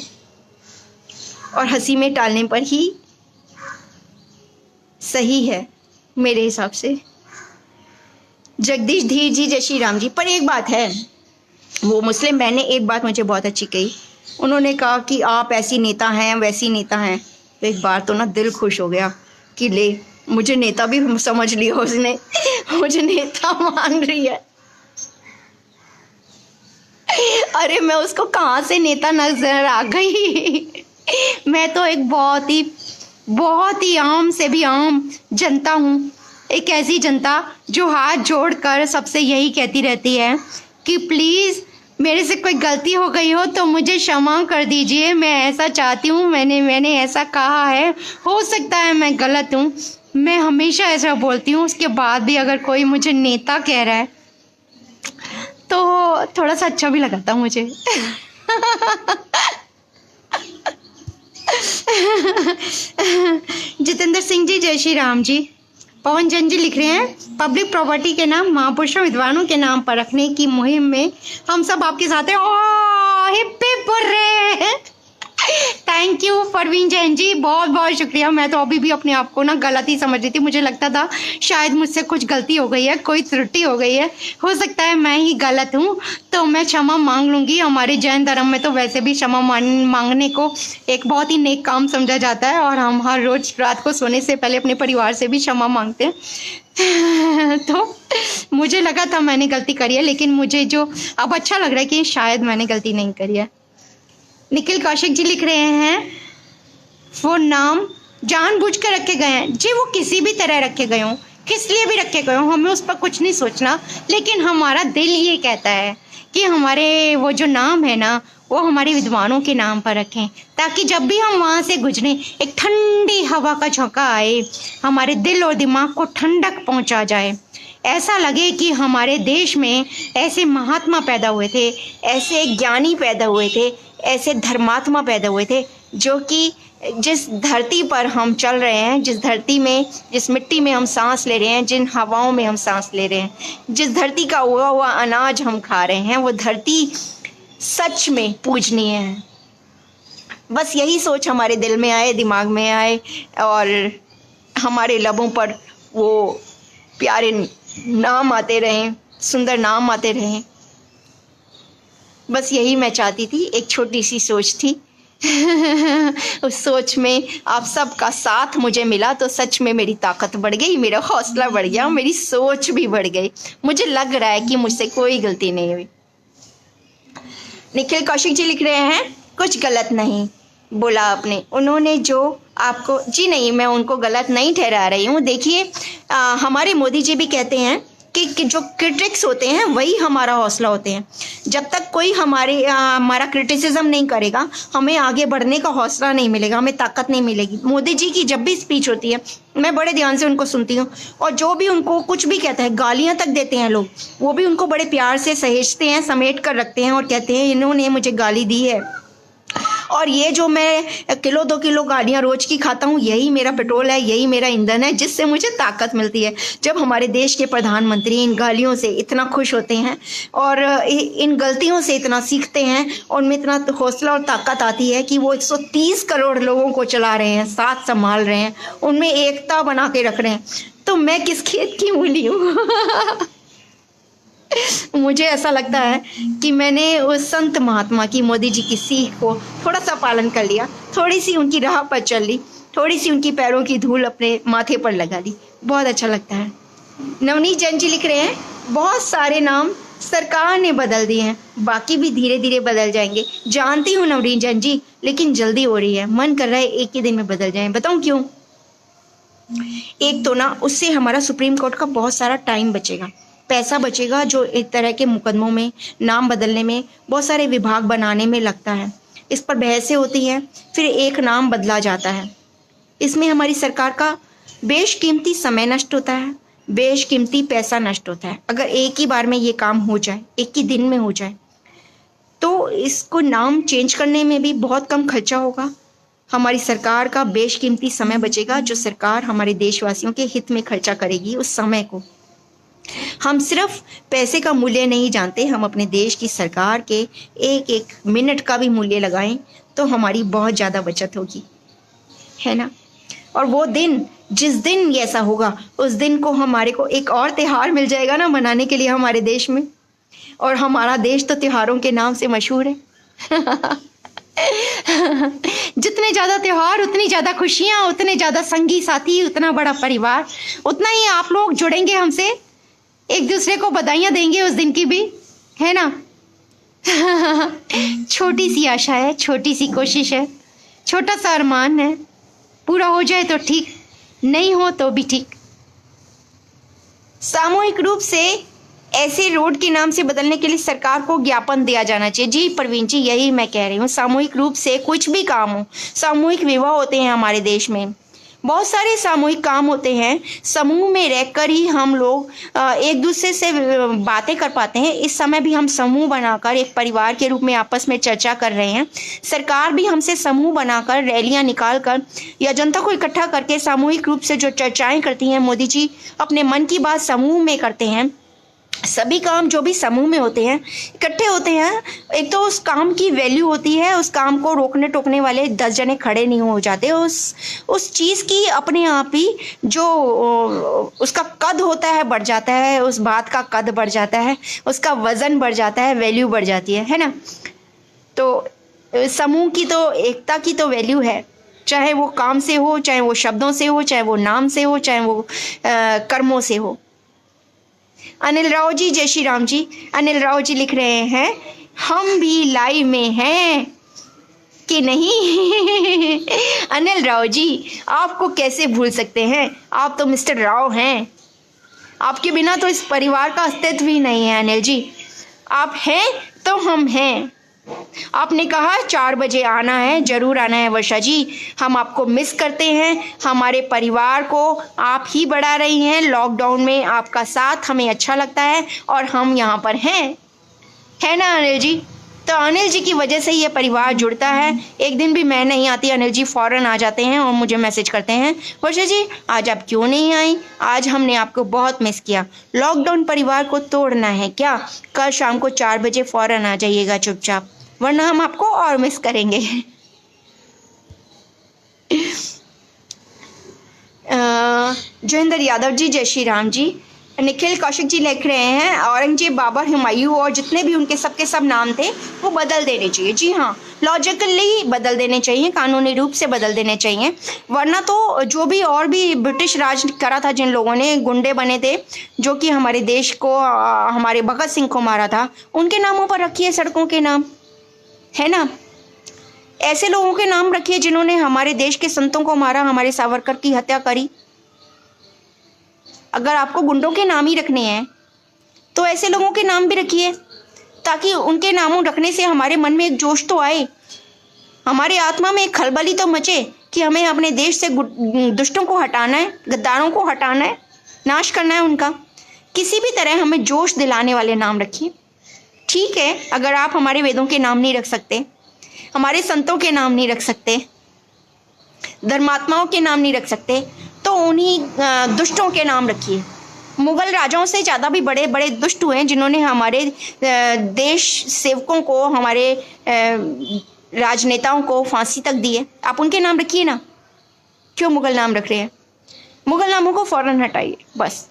और हंसी में टालने पर ही सही है मेरे हिसाब से। जगदीश धीर जी, जय श्री राम जी। पर एक बात है, वो मुस्लिम बहन ने एक बात मुझे बहुत अच्छी कही। उन्होंने कहा कि आप ऐसी नेता हैं, वैसी नेता हैं। तो एक बार तो ना दिल खुश हो गया कि ले, मुझे नेता भी समझ लिया उसने, मुझे नेता मान रही है। अरे मैं उसको कहाँ से नेता नजर आ गई। मैं तो एक बहुत ही आम से भी आम जनता हूँ, एक ऐसी जनता जो हाथ जोड़कर सबसे यही कहती रहती है कि प्लीज़ मेरे से कोई गलती हो गई हो तो मुझे क्षमा कर दीजिए। मैं ऐसा चाहती हूँ, मैंने ऐसा कहा है, हो सकता है मैं गलत हूँ। मैं हमेशा ऐसा बोलती हूँ। उसके बाद भी अगर कोई मुझे नेता कह रहा है तो थोड़ा सा अच्छा भी लगता मुझे। जितेंद्र सिंह जी, जय श्री राम जी। पवन जैन जी लिख रहे हैं, पब्लिक प्रॉपर्टी के नाम महापुरुषों विद्वानों के नाम पर रखने की मुहिम में हम सब आपके साथ हैं। Oh hip hip hurray. Thank you Parveen Jain ji, बहुत बहुत शुक्रिया। मैं तो अभी भी अपने आप को ना गलत ही समझ रही थी। मुझे लगता था शायद मुझसे कुछ गलती हो गई है, कोई त्रुटि हो गई है, हो सकता है मैं ही गलत हूँ, तो मैं क्षमा मांग लूँगी। हमारे जैन धर्म में तो वैसे भी क्षमा मांगने को एक बहुत ही नेक काम समझा जाता है, और हम हर रोज रात को सोने से पहले अपने परिवार से भी क्षमा मांगते हैं। तो मुझे लगा था मैंने गलती करी है, लेकिन मुझे जो अब अच्छा लग रहा है कि शायद मैंने गलती नहीं करी है। निखिल कौशिक जी लिख रहे हैं, वो नाम जानबूझ कर रखे गए हैं जी, वो किसी भी तरह रखे गए हों, किस लिए भी रखे गए हों, हमें उस पर कुछ नहीं सोचना। लेकिन हमारा दिल ये कहता है कि हमारे वो जो नाम है ना, वो हमारे विद्वानों के नाम पर रखें, ताकि जब भी हम वहाँ से गुजरें एक ठंडी हवा का झोंका आए, हमारे दिल और दिमाग को ठंडक पहुँचा जाए। ऐसा लगे कि हमारे देश में ऐसे महात्मा पैदा हुए थे, ऐसे ज्ञानी पैदा हुए थे, ऐसे धर्मात्मा पैदा हुए थे, जो कि जिस धरती पर हम चल रहे हैं, जिस धरती में, जिस मिट्टी में हम सांस ले रहे हैं, जिन हवाओं में हम सांस ले रहे हैं, जिस धरती का उगा हुआ अनाज हम खा रहे हैं, वो धरती सच में पूजनीय है। बस यही सोच हमारे दिल में आए, दिमाग में आए, और हमारे लबों पर वो प्यारे नाम आते रहें, सुंदर नाम आते रहें। बस यही मैं चाहती थी, एक छोटी सी सोच थी। उस सोच में आप सबका साथ मुझे मिला तो सच में मेरी ताकत बढ़ गई, मेरा हौसला बढ़ गया, मेरी सोच भी बढ़ गई। मुझे लग रहा है कि मुझसे कोई गलती नहीं हुई। निखिल कौशिक जी लिख रहे हैं, कुछ गलत नहीं बोला आपने। उन्होंने जो आपको जी नहीं, मैं उनको गलत नहीं ठहरा रही हूँ। देखिए हमारे मोदी जी भी कहते हैं कि जो क्रिटिक्स होते हैं वही हमारा हौसला होते हैं। जब तक कोई हमारा क्रिटिसिज्म नहीं करेगा, हमें आगे बढ़ने का हौसला नहीं मिलेगा, हमें ताकत नहीं मिलेगी। मोदी जी की जब भी स्पीच होती है मैं बड़े ध्यान से उनको सुनती हूँ, और जो भी उनको कुछ भी कहता है, गालियाँ तक देते हैं लोग, वो भी उनको बड़े प्यार से सहेजते हैं, समेट कर रखते हैं और कहते हैं इन्होंने मुझे गाली दी है, और ये जो मैं किलो 2 किलो गालियाँ रोज की खाता हूँ, यही मेरा पेट्रोल है, यही मेरा ईंधन है, जिससे मुझे ताकत मिलती है। जब हमारे देश के प्रधानमंत्री इन गालियों से इतना खुश होते हैं और इन गलतियों से इतना सीखते हैं, और उनमें इतना हौसला और ताकत आती है कि वो 130 करोड़ लोगों को चला रहे हैं, साथ संभाल रहे हैं, उनमें एकता बना के रख रहे हैं, तो मैं किस खेत की मूली हूँ। मुझे ऐसा लगता है कि मैंने उस संत महात्मा की, मोदी जी की सीख को थोड़ा सा पालन कर लिया, थोड़ी सी उनकी राह पर चल ली, थोड़ी सी उनकी पैरों की धूल अपने माथे पर लगा ली। बहुत अच्छा लगता है। नवनीत जैन जी लिख रहे हैं, बहुत सारे नाम सरकार ने बदल दिए हैं, बाकी भी धीरे धीरे बदल जाएंगे। जानती हूँ नवनीत जैन जी, लेकिन जल्दी हो रही है, मन कर रहा है एक ही दिन में बदल जाए। बताऊँ क्यों? एक तो ना, उससे हमारा सुप्रीम कोर्ट का बहुत सारा टाइम बचेगा, पैसा बचेगा, जो इस तरह के मुकदमों में, नाम बदलने में, बहुत सारे विभाग बनाने में लगता है। इस पर बहसें होती हैं, फिर एक नाम बदला जाता है। इसमें हमारी सरकार का बेशकीमती समय नष्ट होता है, बेशकीमती पैसा नष्ट होता है। अगर एक ही बार में ये काम हो जाए, एक ही दिन में हो जाए, तो इसको नाम चेंज करने में भी बहुत कम खर्चा होगा। हमारी सरकार का बेशकीमती समय बचेगा, जो सरकार हमारे देशवासियों के हित में खर्चा करेगी। उस समय को हम सिर्फ पैसे का मूल्य नहीं जानते, हम अपने देश की सरकार के एक एक मिनट का भी मूल्य लगाएं तो हमारी बहुत ज़्यादा बचत होगी, है ना। और वो दिन, जिस दिन ऐसा होगा, उस दिन को हमारे को एक और त्योहार मिल जाएगा ना मनाने के लिए हमारे देश में, और हमारा देश तो त्योहारों के नाम से मशहूर है। जितने ज़्यादा त्योहार, उतनी ज़्यादा खुशियाँ, उतने ज़्यादा संगी साथी, उतना बड़ा परिवार, उतना ही आप लोग जुड़ेंगे हमसे, एक दूसरे को बधाइयाँ देंगे उस दिन की भी, है ना। छोटी सी आशा है, छोटी सी कोशिश है, छोटा सा अरमान है, पूरा हो जाए तो ठीक, नहीं हो तो भी ठीक। सामूहिक रूप से ऐसे रोड के नाम से बदलने के लिए सरकार को ज्ञापन दिया जाना चाहिए। जी प्रवीण जी, यही मैं कह रही हूँ। सामूहिक रूप से कुछ भी काम हो, सामूहिक विवाह होते हैं हमारे देश में, बहुत सारे सामूहिक काम होते हैं, समूह में रहकर ही हम लोग एक दूसरे से बातें कर पाते हैं। इस समय भी हम समूह बनाकर एक परिवार के रूप में आपस में चर्चा कर रहे हैं। सरकार भी हमसे समूह बनाकर, रैलियां निकालकर या जनता को इकट्ठा करके सामूहिक रूप से जो चर्चाएं करती हैं, मोदी जी अपने मन की बात समूह में करते हैं। सभी काम जो भी समूह में होते हैं, इकट्ठे होते हैं, एक तो उस काम की वैल्यू होती है, उस काम को रोकने टोकने वाले 10 जने खड़े नहीं हो जाते। उस चीज़ की अपने आप ही जो उसका कद होता है बढ़ जाता है, उस बात का कद बढ़ जाता है, उसका वजन बढ़ जाता है, वैल्यू बढ़ जाती है ना। तो समूह की तो, एकता की तो वैल्यू है, चाहे वो काम से हो, चाहे वो शब्दों से हो, चाहे वो नाम से हो, चाहे वो कर्मों से हो। अनिल राव जी, जय श्री राम जी। अनिल राव जी लिख रहे हैं, हम भी लाइव में हैं कि नहीं। अनिल राव जी, आपको कैसे भूल सकते हैं, आप तो मिस्टर राव हैं, आपके बिना तो इस परिवार का अस्तित्व ही नहीं है। अनिल जी, आप हैं तो हम हैं। आपने कहा 4 बजे आना है, जरूर आना है वर्षा जी, हम आपको मिस करते हैं। हमारे परिवार को आप ही बढ़ा रही हैं, लॉकडाउन में आपका साथ हमें अच्छा लगता है और हम यहाँ पर हैं, है ना अनिल जी। तो अनिल जी की वजह से ये परिवार जुड़ता है। एक दिन भी मैं नहीं आती, अनिल जी फ़ौरन आ जाते हैं और मुझे मैसेज करते हैं, वर्षा जी आज आप क्यों नहीं आई, आज हमने आपको बहुत मिस किया। लॉकडाउन परिवार को तोड़ना है क्या? कल शाम को 4 बजे फ़ौरन आ जाइएगा चुपचाप, वरना हम आपको और मिस करेंगे। जोगिंदर यादव जी, जय श्री राम जी। निखिल कौशिक जी लिख रहे हैं, औरंगजेब, बाबर, हुमायूं और जितने भी उनके सबके सब नाम थे वो बदल देने चाहिए। जी हाँ, लॉजिकली बदल देने चाहिए, कानूनी रूप से बदल देने चाहिए, वरना तो जो भी और भी ब्रिटिश राज करा था, जिन लोगों ने गुंडे बने थे, जो कि हमारे देश को, हमारे भगत सिंह को मारा था, उनके नामों पर रखिए सड़कों के नाम, है ना। ऐसे लोगों के नाम रखिए जिन्होंने हमारे देश के संतों को मारा, हमारे सावरकर की हत्या करी। अगर आपको गुंडों के नाम ही रखने हैं तो ऐसे लोगों के नाम भी रखिए, ताकि उनके नामों रखने से हमारे मन में एक जोश तो आए, हमारे आत्मा में एक खलबली तो मचे कि हमें अपने देश से दुष्टों को हटाना है, गद्दारों को हटाना है, नाश करना है उनका। किसी भी तरह हमें जोश दिलाने वाले नाम रखिए। ठीक है, अगर आप हमारे वेदों के नाम नहीं रख सकते, हमारे संतों के नाम नहीं रख सकते, धर्मात्माओं के नाम नहीं रख सकते, तो उन्हीं दुष्टों के नाम रखिए। मुगल राजाओं से ज़्यादा भी बड़े बड़े दुष्ट हुए हैं जिन्होंने हमारे देश सेवकों को, हमारे राजनेताओं को फांसी तक दी है। आप उनके नाम रखिए ना, क्यों मुगल नाम रख रहे हैं? मुगल नामों को फौरन हटाइए बस।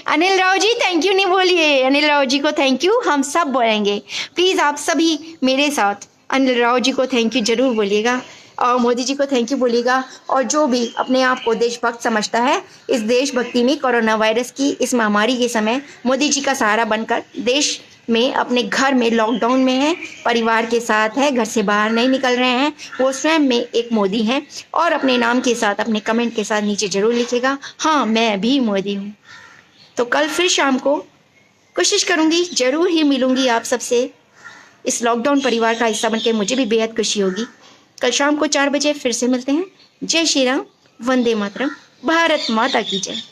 अनिल राव जी थैंक यू नहीं बोलिए, अनिल राव जी को थैंक यू हम सब बोलेंगे। प्लीज़ आप सभी मेरे साथ अनिल राव जी को थैंक यू जरूर बोलिएगा, और मोदी जी को थैंक यू बोलिएगा। और जो भी अपने आप को देशभक्त समझता है, इस देशभक्ति में कोरोना वायरस की इस महामारी के समय मोदी जी का सहारा बनकर देश में अपने घर में लॉकडाउन में है, परिवार के साथ है, घर से बाहर नहीं निकल रहे हैं, वो स्वयं में एक मोदी हैं। और अपने नाम के साथ, अपने कमेंट के साथ नीचे ज़रूर लिखेगा, हाँ मैं भी मोदी हूँ। तो कल फिर शाम को कोशिश करूँगी, ज़रूर ही मिलूँगी आप सबसे। इस लॉकडाउन परिवार का हिस्सा बनकर मुझे भी बेहद खुशी होगी। कल शाम को 4 बजे फिर से मिलते हैं। जय श्री राम, वंदे मातरम, भारत माता की जय।